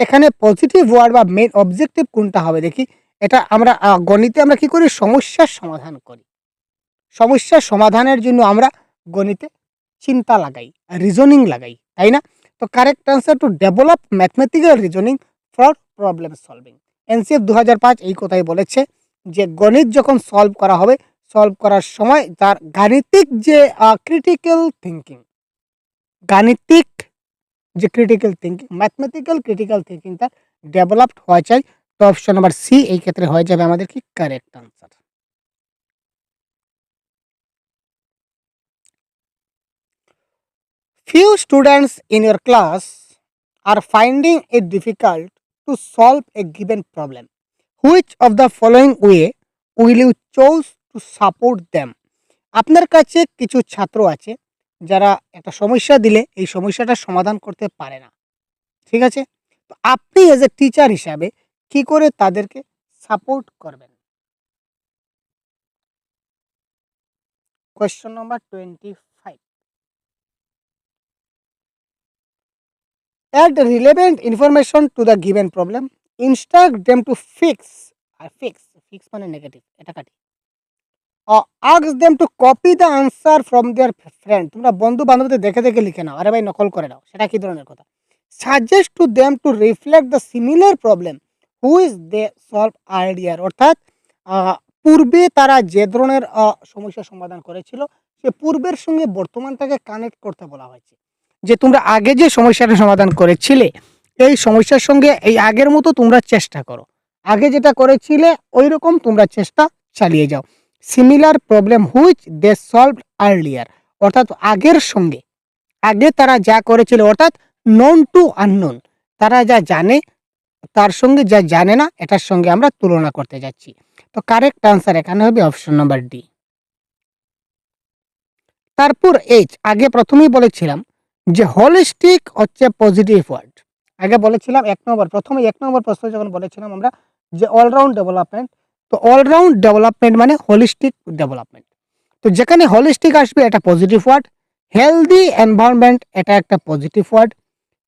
এখানে পজিটিভ ওয়ার্ড বা main objective কোনটা হবে দেখি। এটা আমরা গণিতে আমরা কি করি, সমস্যার সমাধান করি, সমস্যার সমাধানের জন্য আমরা গণিতে চিন্তা লাগাই, রিজনিং লাগাই, তাই না? তো correct answer to develop mathematical reasoning for problem solving. NCF 2005 এই কথাই বলেছে যে গণিত যখন সলভ করা হবে, সলভ করার সময় তার গাণিতিক যে ক্রিটিক্যাল থিঙ্কিং, গাণিতিক যে critical thinking, mathematical critical thinking তার ডেভেলপড হওয়া চাই। তো অপশন নাম্বার সি এই ক্ষেত্রে হয়ে যাবে আমাদের কি correct answer. Few students in your class are finding it difficult to solve a given problem. Which of the following way will you choose to support them? আপনার কাছে কিছু ছাত্র আছে যারা একটা সমস্যা দিলে এই সমস্যাটা সমাধান করতে পারে না, ঠিক আছে? তো আপনি এজ এ টিচার হিসাবে কি করে তাদেরকে সাপোর্ট করবেন? Question number 25। Add relevant information to the given problem. Instruct them to fix মানে নেগেটিভ, এটা কাটি। Ask them to copy the answer from their friend. তোমরা বন্ধু বান্ধবদের দেখে দেখে লিখে নাও, আরে ভাই নকল করে নাও, সেটা কি ধরনের কথা? Suggest to them to reflect the similar problem which they solved earlier. অর্থাৎ পূর্বে তারা যে ধরনের সমস্যার সমাধান করেছিল সে পূর্বের সঙ্গে বর্তমানটাকে কানেক্ট করতে বলা হয়েছে। যে তোমরা আগে যে সমস্যাটা সমাধান করেছিলে এই সমস্যার সঙ্গে এই আগের মতো তোমরা চেষ্টা করো, আগে যেটা করেছিলে ওই রকম তোমরা চেষ্টা চালিয়ে যাও। Similar problem which they solve earlier, অর্থাৎ আগের সঙ্গে, আগে তারা যা করেছিল, অর্থাৎ নন টু আননোন, তারা যা জানে তার সঙ্গে যা জানে না এটার সঙ্গে আমরা তুলনা করতে যাচ্ছি। তো কারেক্ট আনসার এখানে হবে অপশন নাম্বার ডি। তারপর এইচ, আগে প্রথমেই বলেছিলাম যে হোলিস্টিক হচ্ছে পজিটিভ ওয়ার্ড। আগে বলেছিলাম প্রথমে এক নম্বর প্রশ্ন যখন বলেছিলাম আমরা যে অলরাউন্ড ডেভেলপমেন্ট, তো অলরাউন্ড ডেভেলপমেন্ট মানে হোলিস্টিক ডেভেলপমেন্ট। তো যেখানে হোলিস্টিক আসবে এটা পজিটিভ ওয়ার্ড, হেলদি এনভায়রনমেন্ট এটা একটা positive word,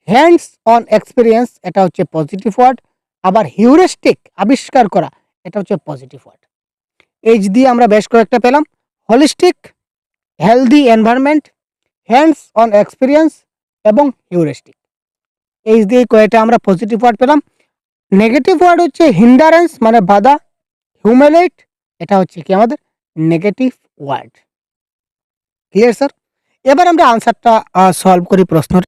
hands on experience এটা হচ্ছে পজিটিভ ওয়ার্ড, আবার হিউরিস্টিক আবিষ্কার করা এটা হচ্ছে পজিটিভ ওয়ার্ড। এইচ দিয়ে আমরা বেশ কয়েকটা পেলাম, holistic, healthy environment, hands on experience এবং হিউরিস্টিক। এইচ দিয়ে কয়েকটা আমরা পজিটিভ ওয়ার্ড পেলাম। নেগেটিভ ওয়ার্ড হচ্ছে হিন্ডারেন্স মানে বাধা, হিউমিলেট এটা হচ্ছে কি আমাদের নেগেটিভ ওয়ার্ড। Clear sir? এবার আমরা আনসারটা সলভ করি প্রশ্নটা।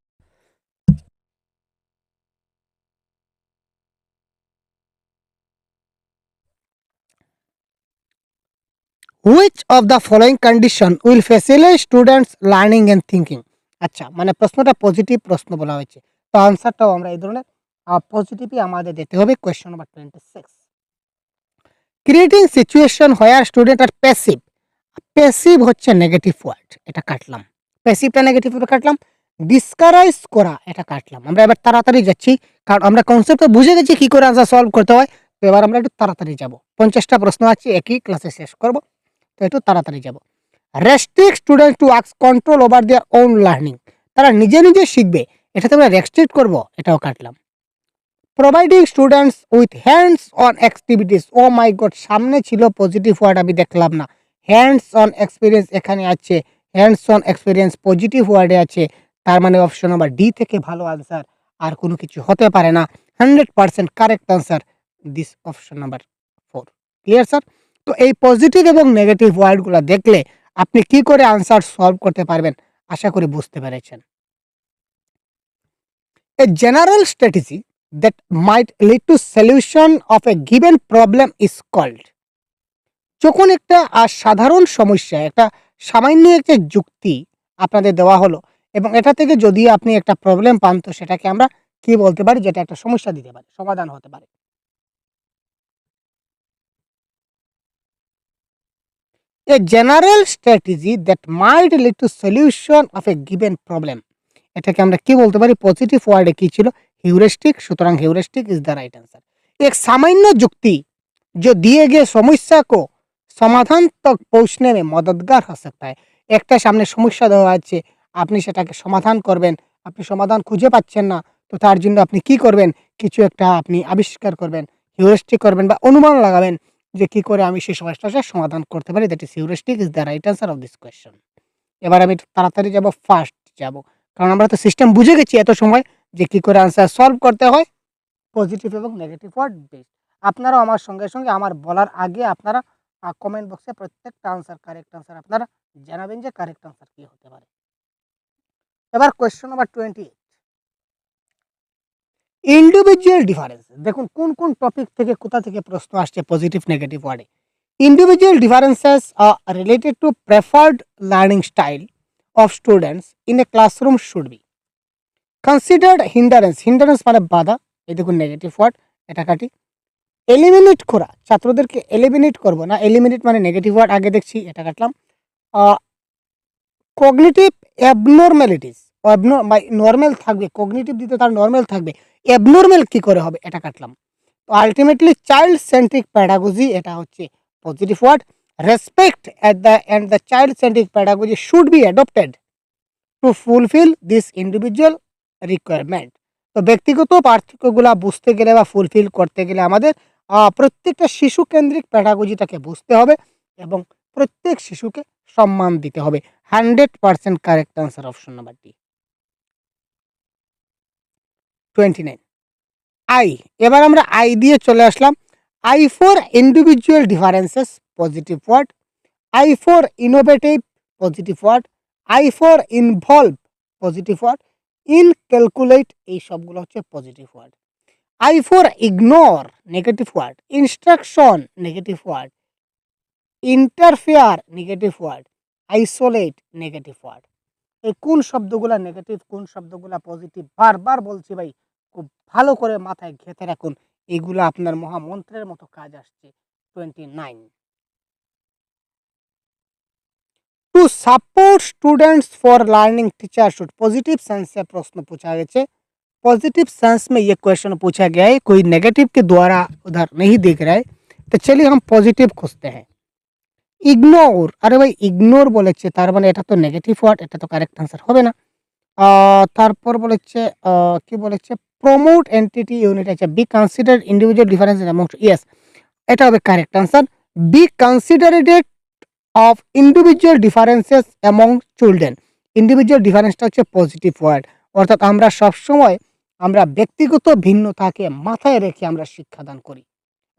Which of the following condition will facilitate students learning and thinking? আচ্ছা, মানে প্রশ্নটা পজিটিভ প্রশ্ন বলা হয়েছে, তো আনসারটাও আমরা এই ধরনের পজিটিভই আমাদের দিতে হবে। কোয়েশ্চন নাম্বার 26, ক্রিয়েটিং সিচুয়েশন হোয়ার স্টুডেন্ট আর প্যাসিভ। প্যাসিভ হচ্ছে নেগেটিভ ওয়ার্ড, এটা কাটলাম, প্যাসিভটা নেগেটিভ কাটলাম। ডিসকারাইজ করা এটা কাটলাম। আমরা এবার তাড়াতাড়ি যাচ্ছি কারণ আমরা কনসেপ্টটা বুঝে গেছি কি করে আনসার সলভ করতে হয়। তো এবার আমরা একটু তাড়াতাড়ি যাব, 50টা প্রশ্ন আছে, একই ক্লাসে শেষ করব, তো একটু তাড়াতাড়ি যাব। Restrict student to ask control over their own learning, তারা নিজে নিজে শিখবে, এটাতে আমরা রেস্ট্রিক্ট করব, এটাও কাটলাম। Providing students with hands on activities, oh my God, সামনে ছিল পজিটিভ ওয়ার্ড আমি দেখলাম না, হ্যান্ডস অন এক্সপিরিয়েন্স এখানে আছে, হ্যান্ডস অন এক্সপিরিয়েন্স পজিটিভ ওয়ার্ডে আছে, তার মানে অপশন নাম্বার ডি থেকে ভালো আনসার আর কোনো কিছু হতে পারে না। 100% correct answer this option number 4। Clear sir? তো এই পজিটিভ এবং নেগেটিভ ওয়ার্ডগুলো দেখলে আপনি কি করে আনসার সলভ করতে পারবেন আশা করি বুঝতে পেরেছেন। A general strategy that might lead to solution of a given problem is called, যখন একটা সাধারণ সমস্যা, একটা সামান্য একটা যুক্তি আপনাদের দেওয়া হলো এবং এটা থেকে যদি আপনি একটা প্রবলেম পান তো সেটাকে আমরা কি বলতে পারি, যেটা একটা সমস্যা দিতে পারে, সমাধান হতে পারে। A general strategy that might lead to solution of a given problem, এটাকে আমরা কি বলতে পারি, পজিটিভ ওয়ার্ডে কি ছিল, হিউরিস্টিক, সুতরাং heuristic is the right answer. एक सामान्य जुक्ति जो दिए गए समस्या को समाधान तक पहुंचने में मददगार हो सकता है। একটা সামনে সমস্যা দেওয়া আছে, আপনি সেটাকে সমাধান করবেন, আপনি সমাধান খুঁজে পাচ্ছেন না, তো তার জন্য আপনি কি করবেন, কিছু একটা আপনি আবিষ্কার করবেন, হিউরিস্টিক করবেন বা অনুমান লাগাবেন যে কি করে আমি সেই সমস্যাটার সমাধান করতে পারি। That is heuristic is the right answer of this question. এবার আমি একটু তাড়াতাড়ি যাব, ফার্স্ট যাব, কারণ আমরা তো সিস্টেম বুঝে গেছি এত সময় যে কি করে আনসার সলভ করতে হয়, পজিটিভ এবং নেগেটিভ ওয়ার্ড বেস। আপনারাও আমার সঙ্গে সঙ্গে আমার বলার আগে আপনারা কমেন্ট বক্সে প্রত্যেকটা আনসার, কারেক্ট আনসার আপনারা জানাবেন যে কারেক্ট আনসার কি হতে পারে। এবার কোয়েশ্চন নাম্বার 28, ইন্ডিভিজুয়াল ডিফারেন্স। দেখুন কোন কোন টপিক থেকে কোথা থেকে প্রশ্ন আসছে পজিটিভ নেগেটিভ ওয়ার্ডে। Individual differences are related to preferred learning style of students in a classroom should be considered hindrance, hindrance মানে বাধা, এই দেখুন নেগেটিভ ওয়ার্ড, এটা কাটি। এলিমিনেট করা, ছাত্রদেরকে এলিমিনেট করব না, এলিমিনেট মানে নেগেটিভ ওয়ার্ড আগে দেখছি, এটা কাটলাম। কগনিটিভ অ্যাবনর্মালিটিস, নর্মাল থাকবে, কগনিটিভ দিতে তার নর্মাল থাকবে, অ্যাবনর্মাল কি করে হবে, এটা কাটলাম। তো আলটিমেটলি চাইল্ড সেন্ট্রিক প্যাডাগজি, এটা হচ্ছে positive word. Respect at the end the child centric pedagogy should be adopted to fulfil this individual requirement. তো ব্যক্তিগত পার্থক্যগুলা বুঝতে গেলে বা ফুলফিল করতে গেলে আমাদের প্রত্যেকটা শিশু কেন্দ্রিক প্যাডাগজিটাকে বুঝতে হবে এবং প্রত্যেক শিশুকে সম্মান দিতে হবে। 100% correct answer, option number D. 29 I. এবার আমরা আই দিয়ে চলে আসলাম। I for individual differences, positive word. I for innovative, positive word. I for involve, positive word. Inculcate, এই সবগুলো হচ্ছে positive word. I for ignore, negative word. Instruction, negative word. Interfere, negative word. Isolate, negative word. এই কোন শব্দগুলা negative, কোন শব্দগুলা positive, বারবার বলছি ভাই, খুব ভালো করে মাথায় ঘেঁথে রাখুন, এগুলা আপনার মহামন্ত্রের মতো কাজ আসছে। 29 to support students for learning teacher should, positive sense से प्रश्न पूछा गया है। पॉजिटिव सेंस में ये क्वेश्चन पूछा गया है, कोई नेगेटिव के द्वारा उधर नहीं दिख रहा है। तो चलिए हम पॉजिटिव खोजते हैं। ইগনোর, আরে ভাই ইগনোর বলেছে, তার মানে এটা তো নেগেটিভ ওয়ার্ড, এটা তো কারেক্ট আনসার হবে না। তারপর বলেছে কি বলেছে, প্রমোট এন্টিটি ইউনিট, আছে be consider individual difference amongst, yes এটা হবে correct answer. Be considerate of individual differences among children, individual ডিফারেন্সটা হচ্ছে পজিটিভ ওয়ার্ড। অর্থাৎ আমরা সবসময় আমরা ব্যক্তিগত ভিন্নতাকে মাথায় রেখে আমরা শিক্ষাদান করি।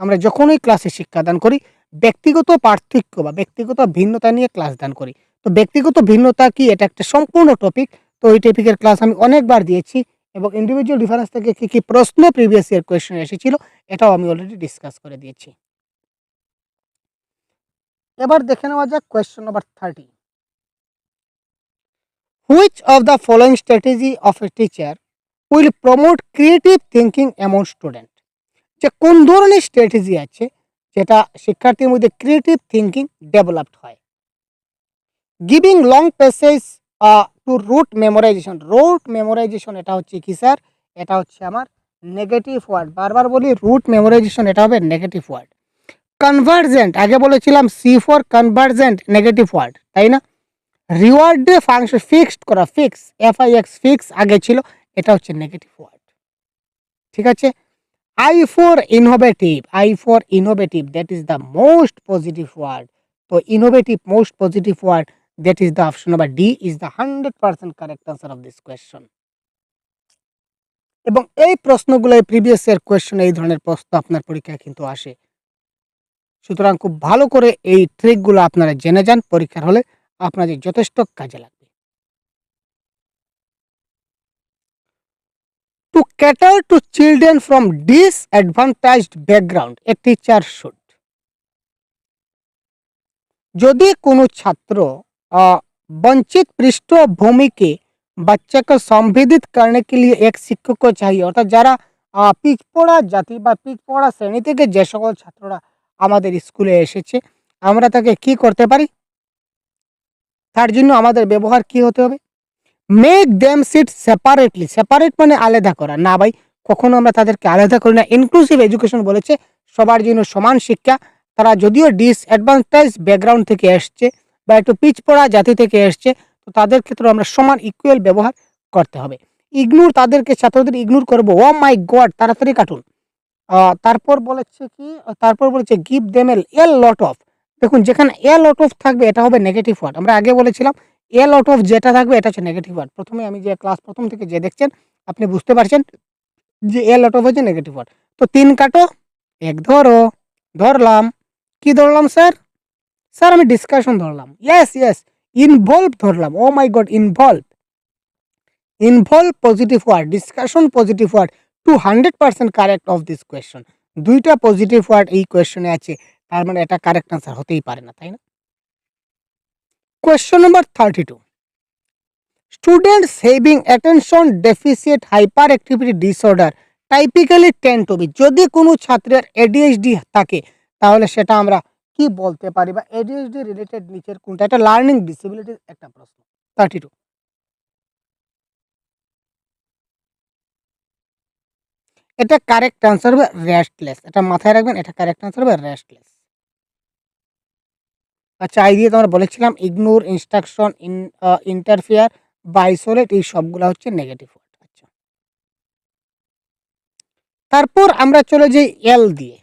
আমরা যখনই ক্লাসে শিক্ষাদান করি ব্যক্তিগত পার্থক্য বা ব্যক্তিগত ভিন্নতা নিয়ে ক্লাস দান করি। তো ব্যক্তিগত ভিন্নতা কি, এটা একটা সম্পূর্ণ টপিক। তো এই টপিকের ক্লাস আমি অনেকবার দিয়েছি এবং ইন্ডিভিজুয়াল ডিফারেন্স থেকে কি কি প্রশ্ন প্রিভিয়াস ইয়ার কোয়েশ্চেন এসেছিল এটাও আমি অলরেডি ডিসকাস করে দিয়েছি। এবার দেখে নেওয়া যাক question number 30। Which of the following strategy of a teacher will promote creative thinking among student, যে কোন ধরনের স্ট্র্যাটেজি আছে যেটা শিক্ষার্থীর মধ্যে ক্রিয়েটিভ থিঙ্কিং ডেভেলপড হয়। Giving long passage to rote memorisation, rote memorisation এটা হচ্ছে কি স্যার, এটা হচ্ছে আমার নেগেটিভ ওয়ার্ড, বারবার বলি রুট মেমোরাইজেশন এটা হবে নেগেটিভ ওয়ার্ড। কনভার্জেন্ট, আগে বলেছিলাম C for convergent, negative word, তাই না। রিওয়ার্ডে ফাংশন ফিক্সড করা, ফিক্স, এফআইএক্স ফিক্স আগে ছিল, এটা হচ্ছে নেগেটিভ ওয়ার্ড। ঠিক আছে। I for innovative, I for innovative, that is the most positive word. So innovative, most positive word, that is the option number D is the 100% correct answer of this question. এবং এই প্রশ্নগুলো previous year question, এই ধরনের প্রশ্ন আপনার পরীক্ষায় কিন্তু আসে। সুতরাং খুব ভালো করে এই ট্রিকগুলো আপনারা জেনে যান, পরীক্ষার হলে আপনাদের যথেষ্ট কাজে লাগবে। To cater to children from disadvantaged background, a teacher should, यदि कोनो छात्र वंचित पृष्ठभूमि के बच्चे को संबोधित करने के लिए एक शिक्षक को चाहिए, अर्थात যারা পিছপড়া জাতি বা পিছপড়া শ্রেণী থেকে যে সকল ছাত্ররা আমাদের স্কুলে এসেছে আমরা তাকে কি করতে পারি, তার জন্য আমাদের ব্যবহার কি হতে হবে, make them sit separately, separate মানে আলাদা করা, না ভাই কখনো আমরা তাদেরকে আলাদা করি না। ইনক্লুসিভ এডুকেশন বলেছে সবার জন্য সমান শিক্ষা, তারা যদিও ডিসঅ্যাডভান্টেজ ব্যাকগ্রাউন্ড থেকে এসছে বা একটু পিছপড়া জাতি থেকে এসছে, তো তাদের ক্ষেত্রে আমরা সমান ইকুয়াল ব্যবহার করতে হবে। ইগনোর, তাদেরকে ছাত্রদের ইগনোর করবো, ও মাই গড তাড়াতাড়ি কাটুন। তারপর বলেছে কি, তারপর বলেছে give them A lot of, দেখুন যেখানে এ লট অফ থাকবে এটা হবে নেগেটিভ ওয়ার্ড। আমরা আগে বলেছিলাম এ লট অফ যেটা থাকবে এটা হচ্ছে নেগেটিভ ওয়ার্ড। প্রথমে আমি যে ক্লাস প্রথম থেকে যে দেখছেন আপনি বুঝতে পারছেন যে এ লট অফ হচ্ছে নেগেটিভ ওয়ার্ড। তো 3 কাটো, 1 ধরো, ধরলাম, কি ধরলাম স্যার, স্যার আমি ডিসকাশন ধরলাম, ইয়েস ইয়েস, ইনভলভ ধরলাম, oh my god involve, involve positive word, discussion positive word, 200% correct of this question. দুইটা পজিটিভ ওয়ার্ড এই কোয়েশ্চনে আছে, তার মানে এটা কারেক্ট আনসার হতেই পারে না, তাই না। Question number 32, students having attention deficit hyperactivity disorder typically tend to be, যদি কোনো ছাত্রের এডিএইচডি থাকে তাহলে সেটা আমরা কি বলতে পারি, বা এডিএইচডি রিলেটেড নিচের কোনটা, এটা লার্নিং ডিসেবিলিটির একটা প্রশ্ন। 32 এটা কারেক্ট আনসার হবে রেস্টলেস, এটা মাথায় রাখবেন, এটা কারেক্ট আনসার হবে রেস্টলেস। আচ্ছা, আই দিয়ে তোমরা বলেছিলাম ইগনোর, ইনস্ট্রাকশন, ইন্টারফেয়ার বা আইসোলেট, এই সবগুলা হচ্ছে নেগেটিভ ওয়ার্ড। আচ্ছা, তারপর আমরা চলে যাই এল দিয়ে।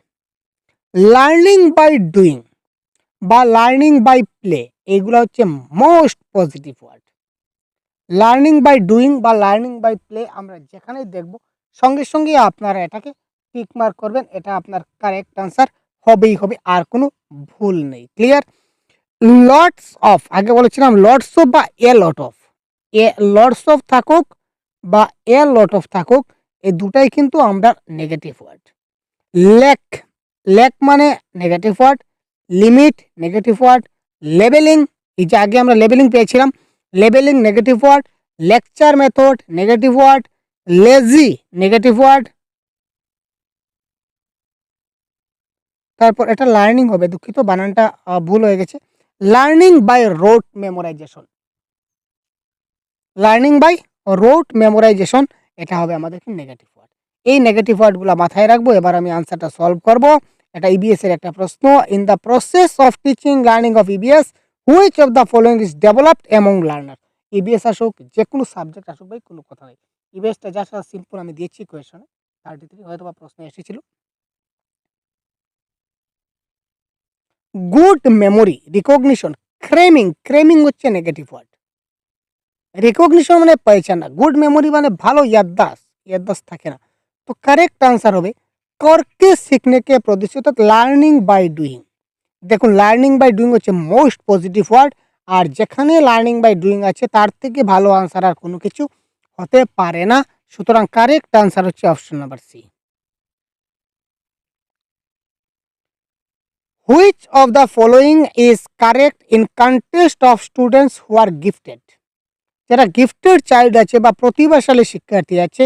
লার্নিং বাই ডুইং বা লার্নিং বাই প্লে, এইগুলো হচ্ছে most positive word. Learning by doing বা লার্নিং বাই প্লে আমরা যেখানেই দেখব সঙ্গে সঙ্গে আপনারা এটাকে টিক মার্ক করবেন, এটা আপনার কারেক্ট আনসার হবেই হবে, আর কোনো ভুল নেই। ক্লিয়ার? লটস অফ, আগে বলেছিলাম লটস অফ বা a lot of, a lots of থাকুক বা এ লট অফ থাকুক, এই দুটাই কিন্তু আমরা নেগেটিভ ওয়ার্ড। ল্যাক, ল্যাক মানে negative word. Limit negative word. Labelling, এই যে আগে আমরা লেবেলিং পেয়েছিলাম, labelling negative word. Lecture method negative word. Lazy negative word. তারপর এটা লার্নিং হবে, দুঃখিত বানানটা ভুল হয়ে গেছে। Learning by rote memorisation, learning by rote memorisation, এটা হবে আমাদের নেগেটিভ ওয়ার্ড। এই নেগেটিভ ওয়ার্ডগুলো মাথায় রাখবো। এবার আমি আনসারটা সলভ করব। এটা ইবিএস এর একটা প্রশ্ন। In the process of teaching learning of EBS which of the following is developed among learner. EBS আসুক, যে কোনো সাবজেক্ট আসুক ভাই, কোনো কথা নেই। ইবিএসটা জাস্ট সিম্পল আমি দিয়েছি কোয়েশনে, 33 হয়তো বা প্রশ্ন এসেছিল। গুড মেমোরি, রিকগনিশন, ক্রেমিং, ক্রেমিং হচ্ছে নেগেটিভ ওয়ার্ড। রিকগনিশন মানে পাইছে না, গুড মেমোরি মানে ভালো याददाश्त, याददाश्त থাকে না। তো কারেক্ট আনসার হবে করকে सीखने के प्रदर्शित লার্নিং বাই ডুইং। দেখুন লার্নিং বাই ডুইং হচ্ছে মোস্ট পজিটিভ ওয়ার্ড, আর যেখানে লার্নিং বাই ডুইং আছে তার থেকে ভালো আনসার আর কোনো কিছু হতে পারে না। সুতরাং কারেক্ট আনসার হচ্ছে option number C. Which of the following is correct in context of students who are gifted. যারা গিফটেড চাইল্ড আছে বা প্রতিভাশালী শিক্ষার্থী আছে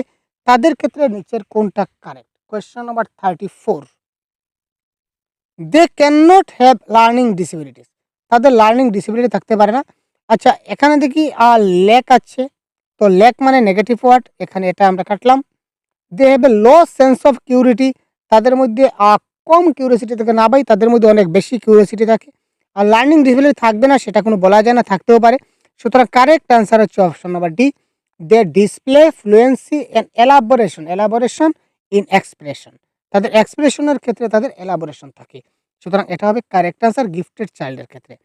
তাদের ক্ষেত্রে নিচের কোনটা correct. Question number 34, they can not have learning disabilities, তাদের লার্নিং ডিসেবিলিটি থাকতে পারে না। আচ্ছা, এখানে দেখি ল্যাক আছে, তো ল্যাক মানে নেগেটিভ ওয়ার্ড, এখানে এটা আমরা কাটলাম। They have a low sense of security, তাদের মধ্যে কম কিউরিয়াসিটি থাকে না ভাই, তাদের মধ্যে অনেক বেশি কিউরিয়াসিটি থাকে। আর লার্নিং ডিসেবিলিটি থাকবে না সেটা কোনো বলা যায় না, থাকতেও পারে। সুতরাং কারেক্ট আনসার হচ্ছে option number D, they display fluency and elaboration, elaboration in expression, তাদের এক্সপ্রেশনের ক্ষেত্রে তাদের এলাবোরেশন থাকে। সুতরাং এটা হবে কারেক্ট আনসার গিফটেড চাইল্ডের ক্ষেত্রে।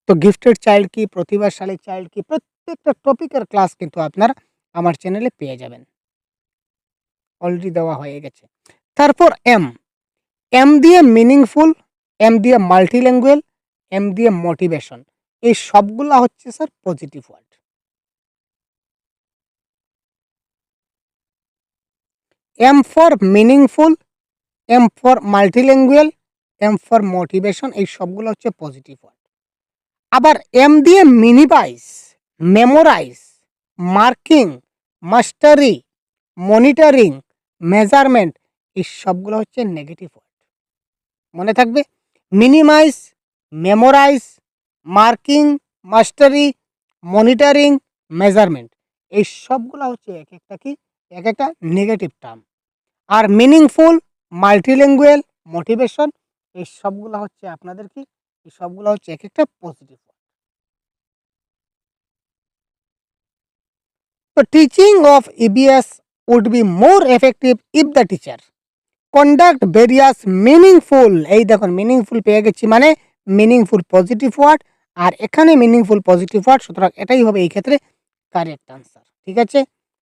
তো গিফটেড চাইল্ড কি, প্রতিভাশালী চাইল্ড কি, প্রত্যেকটা টপিকের ক্লাস কিন্তু আপনারা আমার চ্যানেলে পেয়ে যাবেন, অলরেডি দেওয়া হয়ে গেছে। তারপর এম, এম দিয়ে মিনিংফুল, এম দিয়ে মাল্টিল্যাঙ্গুয়াল, এম দিয়ে মোটিভেশন, এই সবগুলা হচ্ছে sir positive word. M for meaningful, M for multilingual, M for motivation, এই সবগুলো হচ্ছে পজিটিভ ওয়ার্ড। আবার এম দিয়ে minimise, memorise, marking, mastery, monitoring, measurement, এই সবগুলো হচ্ছে নেগেটিভ ওয়ার্ড। মনে থাকবে, minimise, memorise, marking, mastery, monitoring, measurement, এই সবগুলো হচ্ছে এক একটা কি, এক একটা নেগেটিভ টার্ম। আর মিনিংফুল, মাল্টিল্যাঙ্গুয়াল, মোটিভেশন, এই সবগুলো হচ্ছে আপনাদের কি, এই সবগুলো হচ্ছে এক একটা পজিটিভ। তো teaching of EBS would be more effective if the teacher conduct various meaningful, এই দেখুন মিনিংফুল পেয়ে গেছি, মানে মিনিংফুল পজিটিভ ওয়ার্ড, আর এখানে মিনিংফুল পজিটিভ ওয়ার্ড, সুতরাং এটাই হবে এই ক্ষেত্রে কারেক্ট আনসার। ঠিক আছে,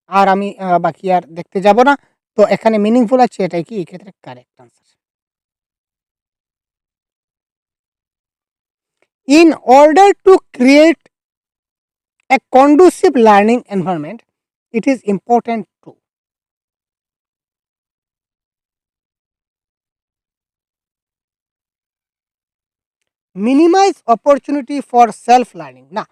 আর আমি বাকি আর দেখতে যাব না। তো এখানে মিনিংফুল আছে, এটাই কি এই ক্ষেত্রে correct answer. In order to create a conducive learning environment, it is important to minimize opportunity for self learning। না,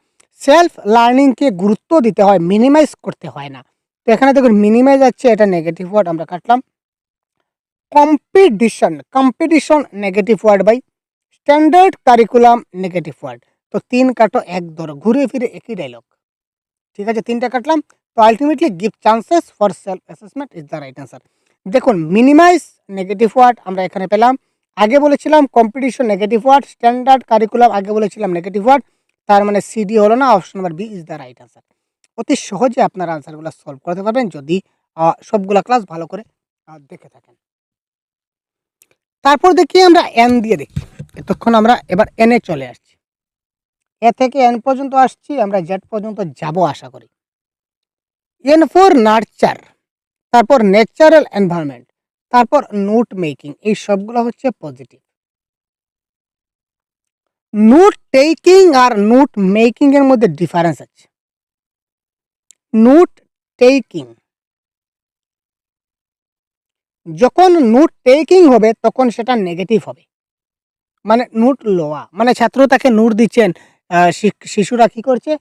সেলফ লার্নিং কে গুরুত্ব দিতে হয়, মিনিমাইজ করতে হয় না। তো এখানে দেখুন মিনিমাইজ আছে, এটা নেগেটিভ ওয়ার্ড, আমরা কাটলাম। Competition negative word by standard curriculum negative word. তো 3 কাটো 1 ধরো, ঘুরে ফিরে একই ডায়লগ। ঠিক আছে, 3টা কাটলাম। তো ultimately give chances for self assessment is the right answer. দেখুন মিনিমাইজ নেগেটিভ ওয়ার্ড আমরা এখানে পেলাম। আগে বলেছিলাম competition negative word, standard curriculum আগে বলেছিলাম নেগেটিভ ওয়ার্ড, তার মানে সিডি হলো না, option number B is the right answer. অতি সহজে আপনারা আনসারগুলো সলভ করতে পারবেন যদি সবগুলা ক্লাস ভালো করে দেখে থাকেন। তারপর দেখি আমরা এন দিয়ে দেখি। এতক্ষণ আমরা এবার এনে চলে আসছি, এ থেকে এন পর্যন্ত আসছি, আমরা জেড পর্যন্ত যাব আশা করি। এন ফর নার্চার, তারপর ন্যাচারাল এনভায়রনমেন্ট, তারপর নোট মেকিং, এই সবগুলো হচ্ছে পজিটিভ। নোট টেকিং আর নোট মেকিং এর মধ্যে ডিফারেন্স আছে। নোট টেকিং, যখন নোট টেকিং হবে তখন সেটা নেগেটিভ হবে, মানে নোট লওয়া, মানে ছাত্র তাকে নোট দিচ্ছেন, শিশুরা কি করছে,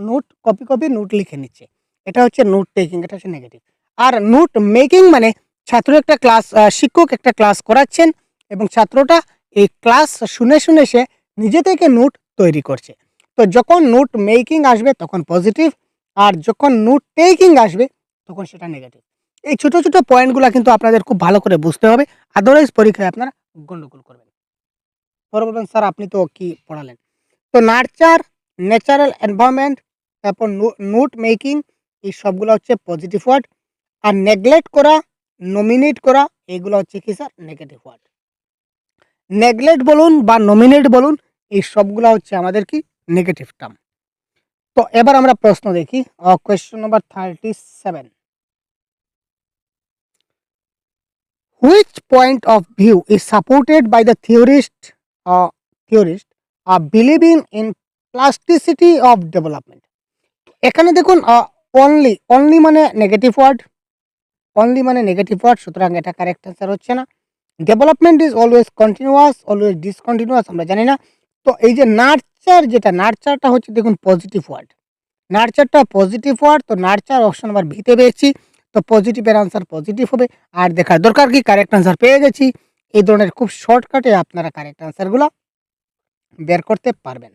নোট কপি নোট লিখে নিচ্ছে, এটা হচ্ছে নোট টেকিং, এটা হচ্ছে নেগেটিভ। আর নোট মেকিং মানে ছাত্র একটা ক্লাস, শিক্ষক একটা ক্লাস করাচ্ছেন এবং ছাত্রটা এই ক্লাস শুনে শুনে সে নিজে থেকে নোট তৈরি করছে। তো যখন নোট মেকিং আসবে তখন পজিটিভ, আর যখন নোট টেকিং আসবে তখন সেটা নেগেটিভ। এই ছোট ছোট পয়েন্টগুলো কিন্তু আপনাদের খুব ভালো করে বুঝতে হবে, আদারওয়াইজ পরীক্ষায় আপনারা গন্ডগোল করবেন। পরে বলবেন স্যার আপনি তো কি পড়ালেন। তো নার্চার, ন্যাচারাল এনভায়রনমেন্ট, তারপর নোট মেকিং, এই সবগুলো হচ্ছে পজিটিভ ওয়ার্ড। আর নেগলেক্ট করা, নমিনেট করা, এগুলো হচ্ছে কি স্যার নেগেটিভ ওয়ার্ড। নেগলেক্ট বলুন বা নমিনেট বলুন, এই সবগুলো হচ্ছে আমাদের কি নেগেটিভ টার্ম। তো এবার আমরা প্রশ্ন দেখি, question number 37, which point of view is supported by the theorist believing in plasticity of development. এখানে দেখুন অনলি মানে নেগেটিভ ওয়ার্ড, সুতরাং এটা কারেক্ট অ্যান্সার হচ্ছে না। Development is always continuous, always discontinuous আমরা জানি না। তো এই যে নার্চার, যেটা নার্চারটা হচ্ছে দেখুন পজিটিভ ওয়ার্ড, নার্চারটা পজিটিভ ওয়ার্ড, তো নার্চার অপশন নাম্বার ভিতে পেয়েছি, তো পজিটিভের আনসার পজিটিভ হবে। আর দেখার দরকার কি কারেক্ট আনসার পেয়ে গেছি। এই ধরনের খুব শর্টকাটে আপনারা কারেক্ট আনসারগুলো বের করতে পারবেন।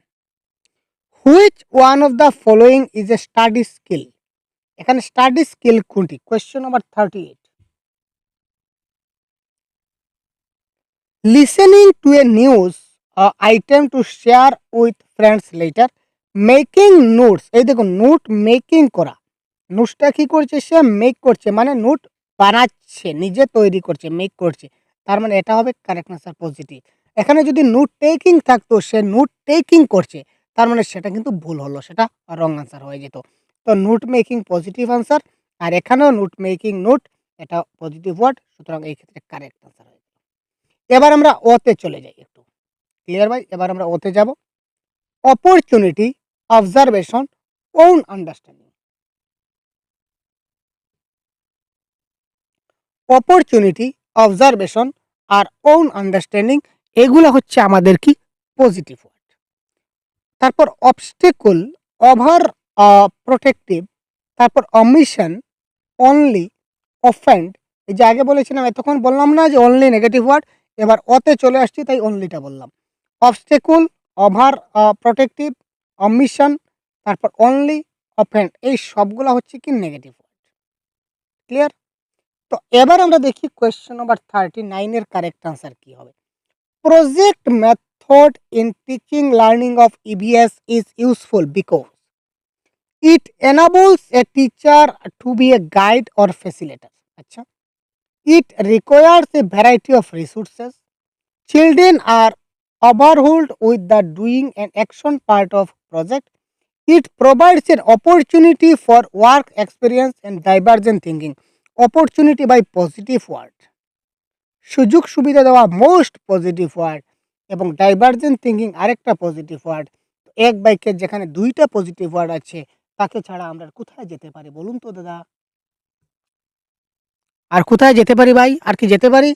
Which one of the following is a study skill, এখানে স্টাডি স্কিল কোনটি? Question number 38, listening to A news item to share with friends letter, making notes, এই দেখুন নোট মেকিং করা, নোটসটা কি করছে সে মেক করছে, মানে নোট বানাচ্ছে, নিজে তৈরি করছে, মেক করছে, তার মানে এটা হবে কারেক্ট আনসার পজিটিভ। এখানে যদি নোট টেকিং থাকতো, সে নোট টেকিং করছে, তার মানে সেটা কিন্তু ভুল হলো, সেটা রং আনসার হয়ে যেত। তো নোট মেকিং পজিটিভ আনসার, আর এখানেও নোট মেকিং নোট, এটা পজিটিভ ওয়ার্ড, সুতরাং এই ক্ষেত্রে কারেক্ট আনসার হয়ে যেত। এবার আমরা ওতে চলে যাই একটু, ক্লিয়ার ভাই? এবার আমরা ওতে যাব। Opportunity, observation, own understanding. Opportunity, observation আর ওন আন্ডারস্ট্যান্ডিং, এগুলো হচ্ছে আমাদের কি পজিটিভ ওয়ার্ড। তারপর অবস্টেকল, ওভার প্রোটেক্টিভ, তারপর অমিশন, অনলি, অফেন্ড, এই যে আগে বলেছিলাম, এতক্ষণ বললাম না যে অনলি নেগেটিভ ওয়ার্ড, এবার ওতে চলে আসছি তাই অনলিটা বললাম। অবস্টেকল, ওভার প্রোটেক্টিভ, অমিশন, তারপর অনলি, অফেন্ড, এই সবগুলো হচ্ছে কি নেগেটিভ ওয়ার্ড। ক্লিয়ার? তো এবার আমরা দেখি কোয়েশ্চেন নাম্বার 39 এর কারেক্ট আনসার কি হবে। Project method in teaching learning of EVS is useful because it enables a teacher to be a guide or facilitator. আচ্ছা, it requires a variety of resources. Children are overwhelmed with the doing and action part of project. It provides an opportunity for work experience and divergent thinking. Opportunity by positive word. সুযোগ সুবিধা দেওয়া most positive word, এবং divergent thinking আরেকটা positive word. এক বাক্যের যেখানে দুইটা positive word আছে, তাকে ছাড়া আমরা কোথায় যেতে পারি বলুন তো দাদা? আর কোথায় যেতে পারি ভাই? আর কি যেতে পারি?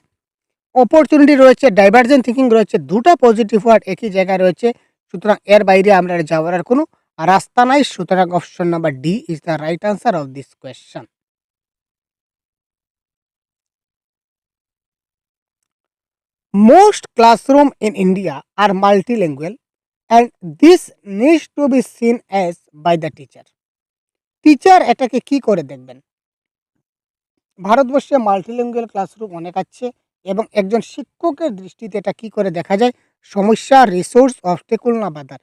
অপরচুনিটি রয়েছে, ডাইভার্জেন্ট থিঙ্কিং রয়েছে, দুটো পজিটিভ ওয়ার্ড একই জায়গায় রয়েছে, সুতরাং এর বাইরে আমরা আর যাওয়ার আর কোনো রাস্তা নাই। সুতরাং option number D is the right answer of this question. Most classroom in India are multilingual and this needs to be seen as by the teacher. Teacher এটাকে কি করে দেখবেন? ভারতবর্ষে মাল্টিলিঙ্গুয়াল ক্লাসরুম অনেক আছে এবং একজন শিক্ষকের দৃষ্টিতে এটা কি করে দেখা যায়? সমস্যা, রিসোর্স, অবস্টেকল না বাধার।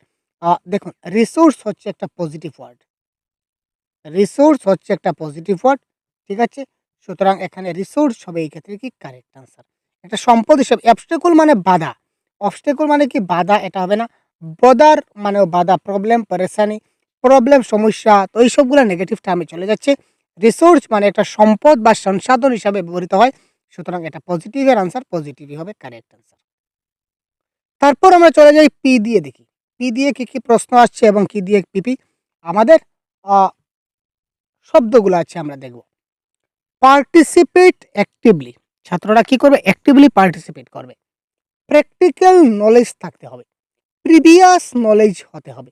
দেখুন, রিসোর্স হচ্ছে একটা পজিটিভ ওয়ার্ড। রিসোর্স হচ্ছে একটা পজিটিভ ওয়ার্ড। ঠিক আছে? সুতরাং এখানে রিসোর্স হবে এই ক্ষেত্রে কি কারেক্ট আনসার। একটা সম্পদ হিসেবে অবস্টেকল মানে বাধা। অবস্টেকল মানে কি বাধা, এটা হবে না। বদার মানেও বাধা, প্রবলেম, পেরেশানি, প্রবলেম সমস্যা, তো এইসবগুলো নেগেটিভ টার্মে চলে যাচ্ছে। রিসোর্স মানে একটা সম্পদ বা সংসাধন হিসাবে ব্যবহৃত হয়। সুতরাং এটা পজিটিভের আনসার, পজিটিভই হবে কারেক্ট আনসার। তারপর আমরা চলে যাই পি দিয়ে দেখি। পি দিয়ে কি প্রশ্ন আসছে এবং কি দিয়ে পিপি আমাদের শব্দগুলো আছে আমরা দেখব। পার্টিসিপেট অ্যাক্টিভলি, ছাত্ররা কি করবে? অ্যাক্টিভলি পার্টিসিপেট করবে। প্র্যাকটিক্যাল নলেজ থাকতে হবে, প্রিভিয়াস নলেজ হতে হবে,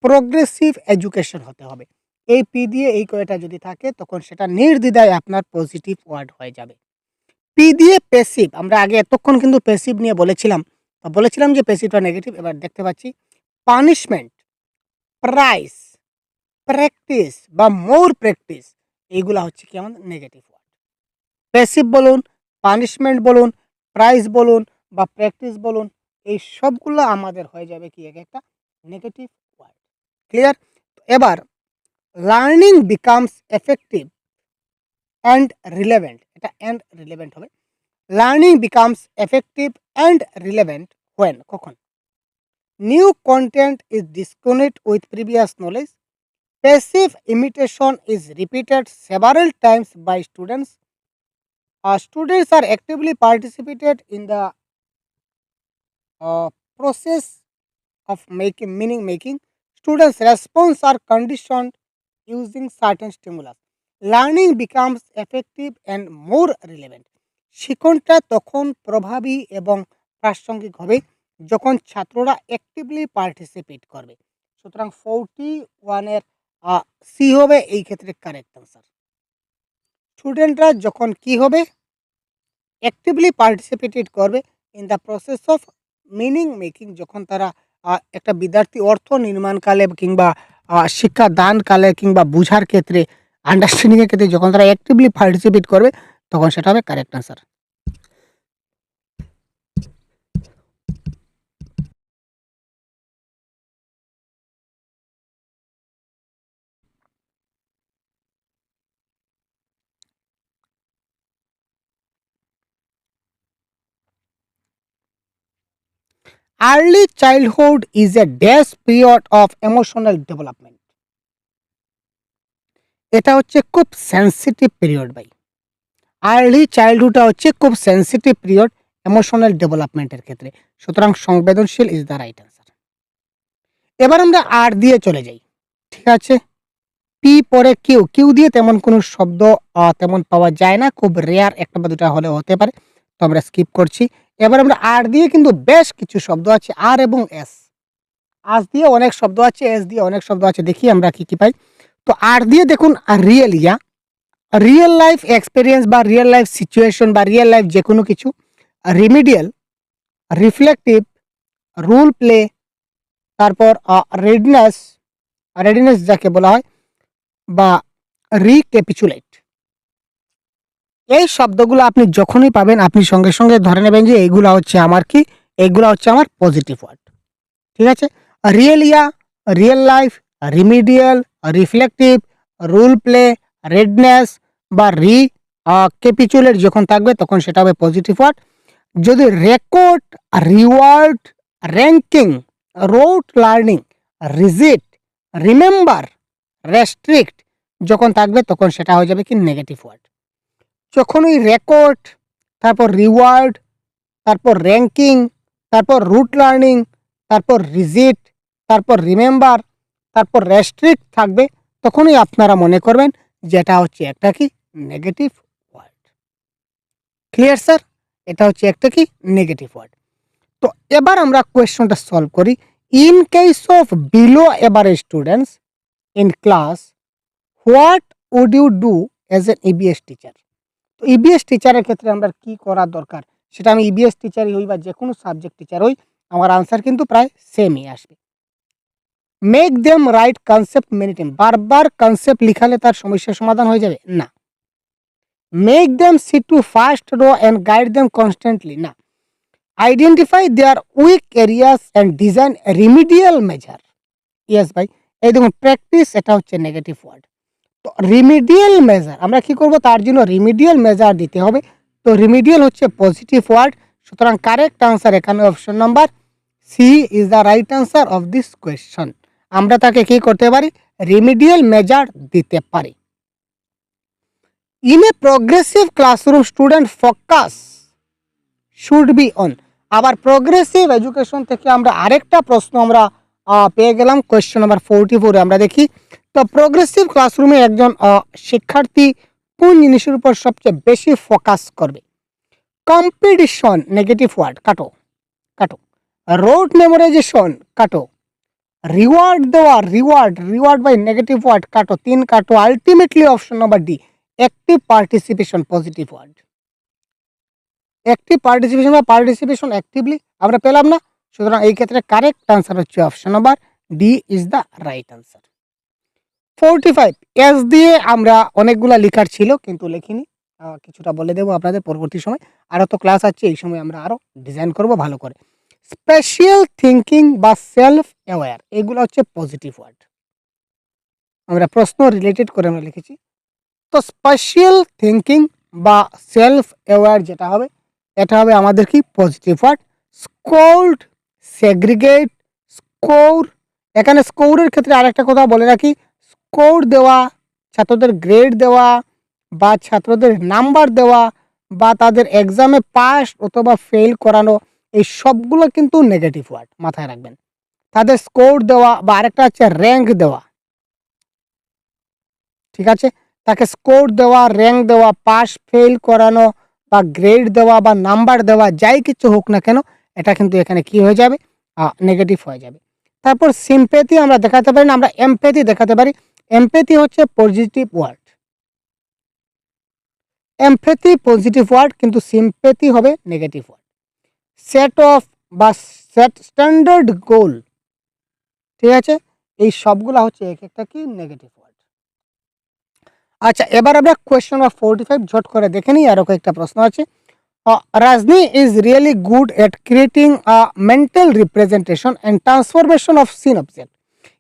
প্রোগ্রেসিভ এডুকেশন হতে হবে। এই পি দিয়ে এই কয়টা যদি থাকে তখন সেটা নির্দ্বিধায় আপনার পজিটিভ ওয়ার্ড হয়ে যাবে। পি দিয়ে প্যাসিভ, আমরা আগে এতক্ষণ কিন্তু প্যাসিভ নিয়ে বলেছিলাম যে প্যাসিভটা নেগেটিভ। এবার দেখতে পাচ্ছি পানিশমেন্ট, প্রাইস, প্র্যাকটিস বা মোর প্র্যাকটিস, এইগুলা হচ্ছে কি আমাদের নেগেটিভ ওয়ার্ড। প্যাসিভ বলুন, পানিশমেন্ট বলুন, প্রাইস বলুন বা প্র্যাকটিস বলুন, এই সবগুলো আমাদের হয়ে যাবে কি এক একটা নেগেটিভ ওয়ার্ড। ক্লিয়ার? এবার learning becomes effective and relevant, এটা অ্যান্ড রিলেভেন্ট হবে। Learning becomes effective and relevant when, কখন? New content is disconnect with previous knowledge, passive imitation is repeated several times by students. Students are actively participated in the process of meaning making. Students' response are conditioned using certain stimulus. Learning becomes effective and more relevant. শিক্ষণটা তখন প্রভাবী এবং প্রাসঙ্গিক হবে যখন ছাত্ররা actively participate করবে। সুতরাং 41-এর C হবে এই ক্ষেত্রে কারেক্ট আনসার। স্টুডেন্টরা যখন কি হবে? অ্যাক্টিভলি পার্টিসিপেটেড করবে in the process of meaning making, যখন তারা একটা বিদ্যার্থী অর্থ নির্মাণকালে কিংবা শিক্ষা দানকালে কিংবা বুঝার ক্ষেত্রে, আন্ডারস্ট্যান্ডিংয়ের ক্ষেত্রে যখন তারা অ্যাক্টিভলি পার্টিসিপেট করবে তখন সেটা হবে correct answer. Early childhood is a dash period of emotional development. এটা হচ্ছে খুব সেন্সিটিভ পিরিয়ড ভাই। আর্লি চাইল্ডহুডটা হচ্ছে খুব সেন্সিটিভ পিরিয়ড ইমোশনাল ডেভেলপমেন্টের ক্ষেত্রে। সুতরাং সংবেদনশীল ইজ দ্য রাইট আনসার। এবার আমরা আর দিয়ে চলে যাই। ঠিক আছে? পি পরে কিউ, কিউ দিয়ে তেমন কোনো শব্দ তেমন পাওয়া যায় না, খুব রেয়ার একটা বা দুটা হলেও হতে পারে, তো আমরা স্কিপ করছি। এবার আমরা আর দিয়ে কিন্তু বেশ কিছু শব্দ আছে, আর এবং এস। আস দিয়ে অনেক শব্দ আছে, এস দিয়ে অনেক শব্দ আছে, দেখি আমরা কি পাই। তো আর দিয়ে দেখুন রিয়েল ইয়া, রিয়েল লাইফ এক্সপিরিয়েন্স বা রিয়েল লাইফ সিচুয়েশন বা রিয়েল লাইফ যে কোনো কিছু, রিমিডিয়াল, রিফ্লেকটিভ, রোল প্লে, তারপর রেডিনেস, রেডিনেস যাকে বলা হয়, বা রিক্যাপিচুলেট। এই শব্দগুলো আপনি যখনই পাবেন আপনি সঙ্গে সঙ্গে ধরে নেবেন যে এইগুলা হচ্ছে আমার কি, এইগুলা হচ্ছে আমার পজিটিভ ওয়ার্ড। ঠিক আছে? রিয়েল ইয়া, real life, remedial, reflective, role play, readiness বা ক্যাপিচুলেট যখন থাকবে তখন সেটা হবে পজিটিভ ওয়ার্ড। যদি record, reward, ranking, rote learning, rigid, remember, restrict যখন থাকবে তখন সেটা হয়ে যাবে কি নেগেটিভ ওয়ার্ড। যখন ওই রেকর্ড, তারপর রিওয়ার্ড, তারপর র্যাঙ্কিং, তারপর রুট লার্নিং, তারপর রিজিট, তারপর রিমেম্বার, তারপর রেস্ট্রিক্ট থাকবে তখনই আপনারা মনে করবেন যেটা হচ্ছে একটা কি নেগেটিভ ওয়ার্ড। Clear sir? এটা হচ্ছে একটা কি নেগেটিভ ওয়ার্ড। তো এবার আমরা কোয়েশ্চনটা সলভ করি। In case of below average students in class, what would you do as an EBS teacher? তো ইবিএস টিচারের ক্ষেত্রে আমরা কি করা দরকার সেটা আমি ইবিএস টিচারই হই বা যে কোনো সাবজেক্ট টিচার হই, আমার আনসার কিন্তু প্রায় সেমই আসবে। Make them write concept many time, বারবার কনসেপ্ট লিখালে তার সমস্যার সমাধান হয়ে যাবে না। Make them sit to first row and guide them constantly না। Identify their weak areas and design remedial measure. Yes ভাই, এই দেখুন প্র্যাকটিস, এটা হচ্ছে নেগেটিভ ওয়ার্ড। তো রিমিডিয়াল মেজার আমরা কি করব, তার জন্য রিমিডিয়াল মেজার দিতে হবে। তো রিমিডিয়াল হচ্ছে পজিটিভ ওয়ার্ড, সুতরাং কারেক্ট আনসার এখানে option number C is the right answer of this question. আমরা তাকে কি করতে পারি, রিমিডিয়াল মেজার দিতে পারি। In a progressive classroom student focus should be on. আবার প্রোগ্রেসিভ এডুকেশন থেকে আমরা আরেকটা প্রশ্ন আমরা পেয়ে গেলাম কোয়েশ্চন নাম্বার 44 আমরা দেখি। তো প্রোগ্রেসিভ ক্লাসরুমে একজন শিক্ষার্থী কোন জিনিসের উপর সবচেয়ে বেশি ফোকাস করবে? কম্পিটিশন নেগেটিভ ওয়ার্ড, কাটো কাটো। রোড মেমোরাইজেশন, কাটো। রিওয়ার্ড দেওয়া, reward, reward by negative word, কাটো, 3 কাটো। Ultimately option number D active participation positive word. Active participation বা পার্টিসিপেশন অ্যাক্টিভলি আমরা পেলাম না, সুতরাং এই ক্ষেত্রে কারেক্ট আনসার হচ্ছে option number D is the right answer. 45 S দিয়ে আমরা অনেকগুলা লিখার ছিল কিন্তু লিখিনি, কিছুটা বলে দেবো আপনাদের পরবর্তী সময়। আরও তো ক্লাস আছে, এই সময় আমরা আরও ডিজাইন করব ভালো করে। স্পেশাল থিঙ্কিং বা সেলফ অ্যাওয়্যার, এগুলো হচ্ছে পজিটিভ ওয়ার্ড, আমরা প্রশ্ন রিলেটেড করে আমরা লিখেছি। তো স্পেশাল থিঙ্কিং বা সেলফ অ্যাওয়্যার যেটা হবে, এটা হবে আমাদের কি positive word. Scold, segregate, score. এখানে স্কোরের ক্ষেত্রে আরেকটা কথা বলে রাখি, স্কোর দেওয়া, ছাত্রদের গ্রেড দেওয়া বা ছাত্রদের নাম্বার দেওয়া বা তাদের এক্সামে পাস অথবা ফেল করানো, এই সবগুলো কিন্তু নেগেটিভ ওয়ার্ড, মাথায় রাখবেন। তাদের স্কোর দেওয়া বা আরেকটা হচ্ছে র্যাঙ্ক দেওয়া, ঠিক আছে, তাকে স্কোর দেওয়া, র্যাঙ্ক দেওয়া, পাস ফেল করানো বা গ্রেড দেওয়া বা নাম্বার দেওয়া, যাই কিছু হোক না কেন, এটা কিন্তু এখানে কি হয়ে যাবে, নেগেটিভ হয়ে যাবে। তারপর সিম্প্যাথি আমরা দেখাতে পারি না, আমরা এমপ্যাথি দেখাতে পারি। এমপ্যাথি হচ্ছে positive word, empathy positive word, কিন্তু সিম্প্যাথি হবে নেগেটিভ ওয়ার্ড। সেট অফ বা সেট স্ট্যান্ডার্ড গোল, ঠিক আছে, এই সবগুলা হচ্ছে এক একটা কি নেগেটিভ ওয়ার্ড। আচ্ছা, এবার আমরা কোয়েশ্চন নাম্বার 45 ঝট করে দেখে নিই, আরও কয়েকটা প্রশ্ন আছে। Rajni is really good at creating a mental representation and transformation of scene object.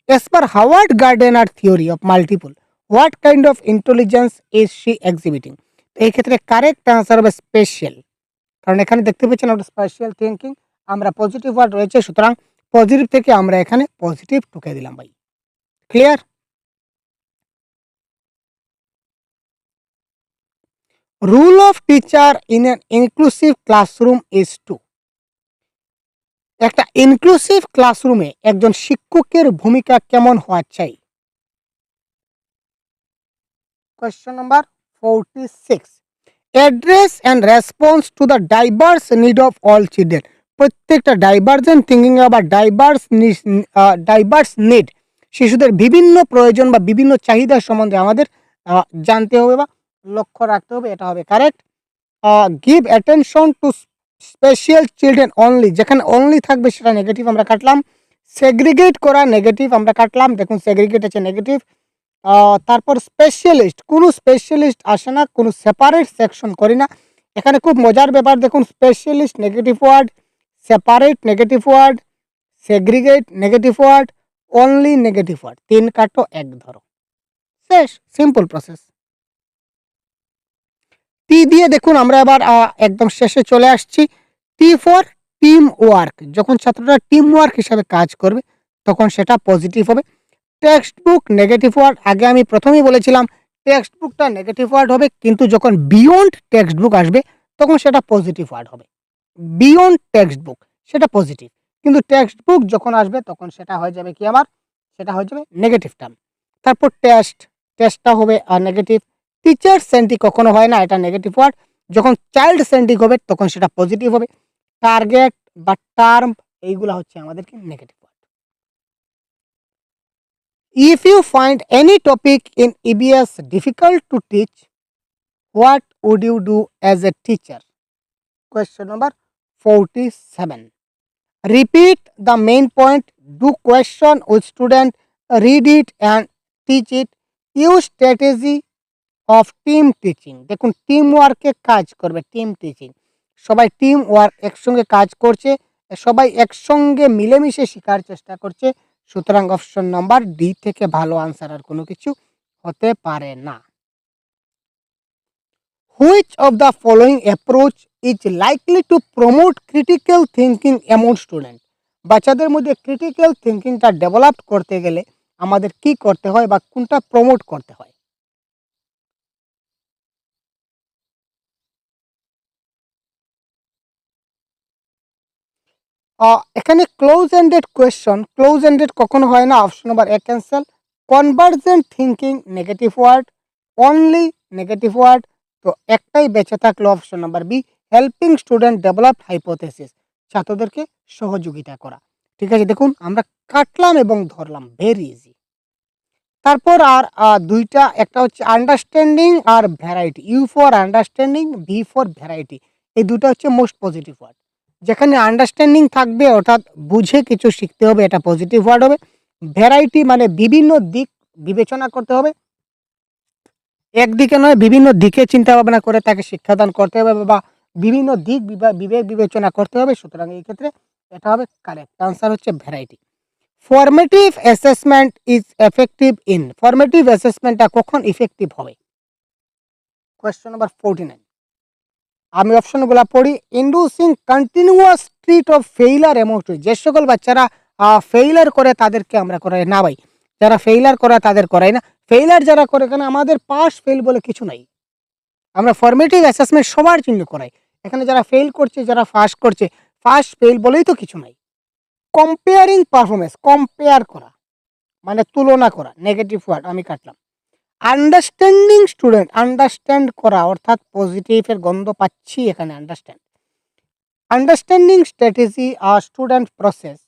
As per Howard Gardner theory of multiple, what kind of intelligence is she exhibiting? তো এই ক্ষেত্রে কারেক্ট আনসার হবে স্পেশাল, কারণ এখানে দেখতে পাচ্ছেন আমরা special thinking, আমরা পজিটিভ ওয়ার্ড রয়েছে, সুতরাং পজিটিভ থেকে আমরা এখানে পজিটিভ ঢুকে দিলাম ভাই। Clear? Role of teacher in an inclusive classroom is to. একটা ইনক্লুসিভ ক্লাসরুমে একজন শিক্ষকের ভূমিকা কেমন হওয়া চাই? Question number 46, address and response to the diverse need of all children. প্রত্যেকটা ডাইভার্জেন্ট থিঙ্কিং বা ডাইভার্স নিড, শিশুদের বিভিন্ন প্রয়োজন বা বিভিন্ন চাহিদা সম্বন্ধে আমাদের জানতে হবে বা লক্ষ্য রাখতে হবে, এটা হবে correct. Give attention to special children only, যেখানে অনলি থাকবে সেটা নেগেটিভ আমরা কাটলাম। সেগ্রিগেট করা নেগেটিভ আমরা কাটলাম, দেখুন সেগ্রিগেট আছে নেগেটিভ। তারপর স্পেশালিস্ট, কোনো স্পেশালিস্ট আসে না, কোনো সেপারেট সেকশন করি না। এখানে খুব মজার ব্যাপার দেখুন, specialist negative word, separate negative word, segregate negative word, only negative word, 3 কাটো 1 ধরো, শেষ, সিম্পল প্রসেস। টি দিয়ে দেখুন আমরা এবার একদম শেষে চলে আসছি। টি ফর টিম ওয়ার্ক, যখন ছাত্ররা টিম ওয়ার্ক হিসাবে কাজ করবে তখন সেটা পজিটিভ হবে। টেক্সট বুক নেগেটিভ ওয়ার্ড, আগে আমি প্রথমেই বলেছিলাম টেক্সট বুকটা নেগেটিভ ওয়ার্ড হবে, কিন্তু যখন বিয়ন্ড টেক্সট বুক আসবে তখন সেটা পজিটিভ ওয়ার্ড হবে। বিয়ন্ড টেক্সট বুক সেটা পজিটিভ, কিন্তু টেক্সট বুক যখন আসবে তখন সেটা হয়ে যাবে কি আমার, সেটা হয়ে যাবে নেগেটিভ টার্ম। তারপর টেস্টটা হবে নেগেটিভ। টিচার সেন্ট্রিক কখনো হয় না, এটা নেগেটিভ ওয়ার্ড। যখন চাইল্ড সেন্ট্রিক হবে তখন সেটা পজিটিভ হবে। টার্গেট বা টার্ম, এইগুলা হচ্ছে আমাদের কি negative word. If you find any topic in EBS difficult to teach, what would you do as a teacher? Question number 47. Repeat the main point. Do question with student. Read it and teach it. Use strategy of team teaching. দেখুন team ওয়ার্কে কাজ করবে, team teaching. সবাই team work একসঙ্গে কাজ করছে, সবাই একসঙ্গে মিলেমিশে শেখার চেষ্টা করছে। সুতরাং অপশন নাম্বার ডি থেকে ভালো আনসার আর কোনো কিছু হতে পারে না। Which of the following approach is likely to promote critical thinking among students? বাচ্চাদের মধ্যে ক্রিটিক্যাল থিঙ্কিংটা ডেভেলপ করতে গেলে আমাদের কি করতে হয় বা কোনটা প্রমোট করতে হয়? এখানে close ended question, close ended কখনো হয় না। Option number A cancel. Convergent thinking negative word, only negative word. তো একটাই বেঁচে থাকলো option number B, helping student develop hypothesis, ছাত্রদেরকে সহযোগিতা করা। ঠিক আছে, দেখুন আমরা কাটলাম এবং ধরলাম, ভেরি ইজি। তারপর আর দুইটা, একটা হচ্ছে আন্ডারস্ট্যান্ডিং আর variety. U for understanding, V for variety. এই দুটো হচ্ছে মোস্ট পজিটিভ ওয়ার্ড। যেখানে আন্ডারস্ট্যান্ডিং থাকবে অর্থাৎ বুঝে কিছু শিখতে হবে, এটা পজিটিভ ওয়ার্ড হবে। ভ্যারাইটি মানে বিভিন্ন দিক বিবেচনা করতে হবে, একদিকে নয় বিভিন্ন দিকে চিন্তা ভাবনা করে তাকে শিক্ষাদান করতে হবে বা বিভিন্ন দিক বিবেক বিবেচনা করতে হবে। সুতরাং এই ক্ষেত্রে এটা হবে কারেক্ট আনসার হচ্ছে variety. Formative assessment is effective in, formative অ্যাসেসমেন্টটা কখন ইফেক্টিভ হবে? Question number 49। আমি অপশনগুলো পড়ি। Inducing continuous treat of failure among student, যে সকল বাচ্চারা ফেইলার করে তাদেরকে আমরা করাই না ভাই, যারা ফেইলার করে তাদের করাই না। ফেইলার যারা করে, কেন আমাদের পাস ফেল বলে কিছু নাই, আমরা ফরমেটিভ অ্যাসেসমেন্ট সবার জন্য করাই। এখানে যারা ফেল করছে যারা পাস করছে, পাস ফেল বলেই তো কিছু নাই। কম্পেয়ারিং পারফরমেন্স, কম্পেয়ার করা মানে তুলনা করা, নেগেটিভ ওয়ার্ড আমি কাটলাম। আন্ডারস্ট্যান্ডিং স্টুডেন্ট, আন্ডারস্ট্যান্ড করা অর্থাৎ পজিটিভের গন্ধ পাচ্ছি এখানে, আন্ডারস্ট্যান্ড। আন্ডারস্ট্যান্ডিং স্ট্র্যাটেজি আর student process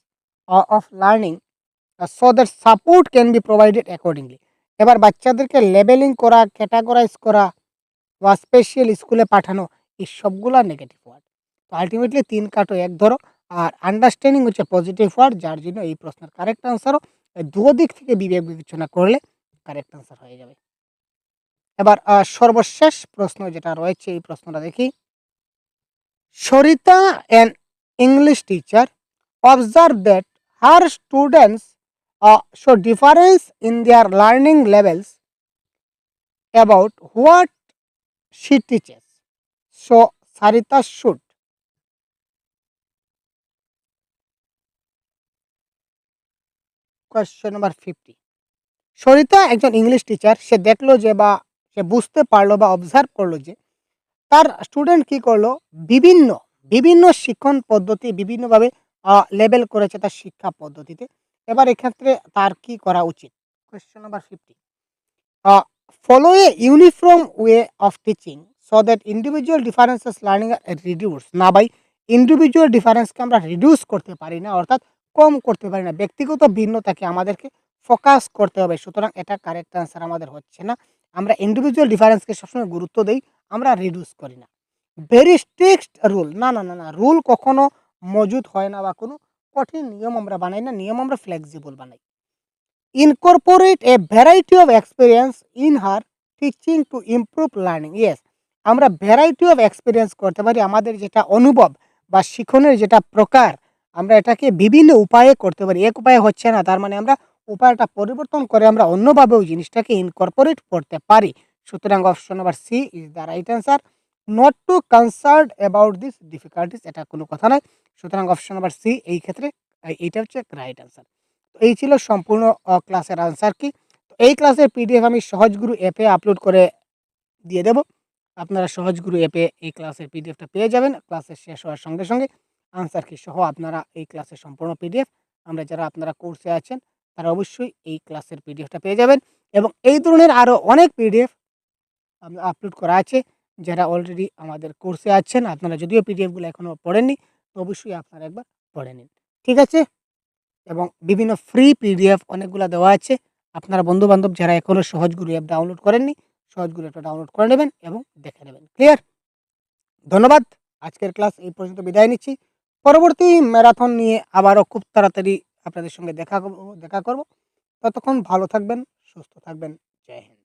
of learning so that support can be provided accordingly. এবার বাচ্চাদেরকে লেবেলিং করা, ক্যাটাগরাইজ করা বা স্পেশাল স্কুলে পাঠানো, এই সবগুলা নেগেটিভ ওয়ার্ড। তো আলটিমেটলি 3 কাটো 1 ধরো। আর আন্ডারস্ট্যান্ডিং হচ্ছে পজিটিভ ওয়ার্ড, যার জন্য এই প্রশ্নের কারেক্ট আনসারও দুই দিক থেকে বিবেক বিবেচনা করলে কারেক্ট আনসার হয়ে যাবে। এবার সর্বশেষ প্রশ্ন যেটা রয়েছে এই প্রশ্নটা দেখি। Sarita an English teacher observe that her students show difference in their learning levels about what she teaches. So Sarita should. Question number 50. Sarita একজন ইংলিশ টিচার, সে দেখলো যে বা সে বুঝতে পারলো বা অবজার্ভ করলো যে তার স্টুডেন্ট কি করলো, বিভিন্ন বিভিন্ন শিক্ষণ পদ্ধতি বিভিন্নভাবে লেবেল করেছে তার শিক্ষা পদ্ধতিতে। এবার এক্ষেত্রে তার কি করা উচিত? Question number 50। Follow a uniform way of teaching so that individual differences learning are reduced. না ভাই, ইন্ডিভিজুয়াল ডিফারেন্সকে আমরা রিডিউস করতে পারি না, অর্থাৎ কম করতে পারি না। ব্যক্তিগত ভিন্নতাকে আমাদেরকে ফোকাস করতে হবে। সুতরাং এটা কারেক্ট আনসার আমাদের হচ্ছে না। আমরা ইন্ডিভিজুয়াল ডিফারেন্সকে সবসময় গুরুত্ব দেই, আমরা রিডিউস করি না। ভেরি স্ট্রিক্ট রুল, না না না না, রুল কখনো মজুদ হয় না বা কোনো কঠিন নিয়ম আমরা বানাই না, নিয়ম আমরা ফ্লেক্সিবল বানাই। Incorporate a variety of experience in her teaching to improve learning. Yes, আমরা ভ্যারাইটি অফ এক্সপিরিয়েন্স করতে পারি। আমাদের যেটা অনুভব বা শিখনের যেটা প্রকার, আমরা এটাকে বিভিন্ন উপায়ে করতে পারি। এক উপায়ে হচ্ছে না তার মানে আমরা উপায়টা পরিবর্তন করে আমরা অন্যভাবেও জিনিসটাকে ইনকর্পোরেট করতে পারি। সুতরাং option number C is the right answer. Not to concern about this difficulties, এটা কোনো কথা নয়। সুতরাং অপশন নাম্বার সি এই ক্ষেত্রে এইটা হচ্ছে রাইট অ্যান্সার। এই ছিল সম্পূর্ণ ক্লাসের আনসার কি। এই ক্লাসের পিডিএফ আমি সহজগুরু অ্যাপে আপলোড করে দিয়ে দেব। আপনারা সহজগুরু অ্যাপে এই ক্লাসের পিডিএফটা পেয়ে যাবেন। ক্লাসের শেষ হওয়ার সঙ্গে সঙ্গে আনসার কি সহ আপনারা এই ক্লাসের সম্পূর্ণ পিডিএফ, আমরা যারা আপনারা কোর্সে আছেন তারা অবশ্যই এই ক্লাসের পিডিএফটা পেয়ে যাবেন। এবং এই ধরনের আরও অনেক পিডিএফ আপলোড করা আছে। যারা অলরেডি আমাদের কোর্সে আছেন, আপনারা যদিও পিডিএফগুলো এখনও পড়েননি, তো অবশ্যই আপনারা একবার পড়ে নিন। ঠিক আছে? এবং বিভিন্ন ফ্রি পিডিএফ অনেকগুলো দেওয়া আছে। আপনারা বন্ধু-বান্ধব যারা এখনো সহজগুরু অ্যাপ ডাউনলোড করেননি, সহজগুরু অ্যাপটা ডাউনলোড করে নেবেন এবং দেখে নেবেন। ক্লিয়ার? ধন্যবাদ। আজকের ক্লাস এই পর্যন্ত বিদায় নিচ্ছি। পরবর্তী ম্যারাথন নিয়ে আবারও খুব তাড়াতাড়ি আপনাদের সঙ্গে দেখা করব। ততক্ষণ ভালো থাকবেন, সুস্থ থাকবেন। জয় হিন্দ।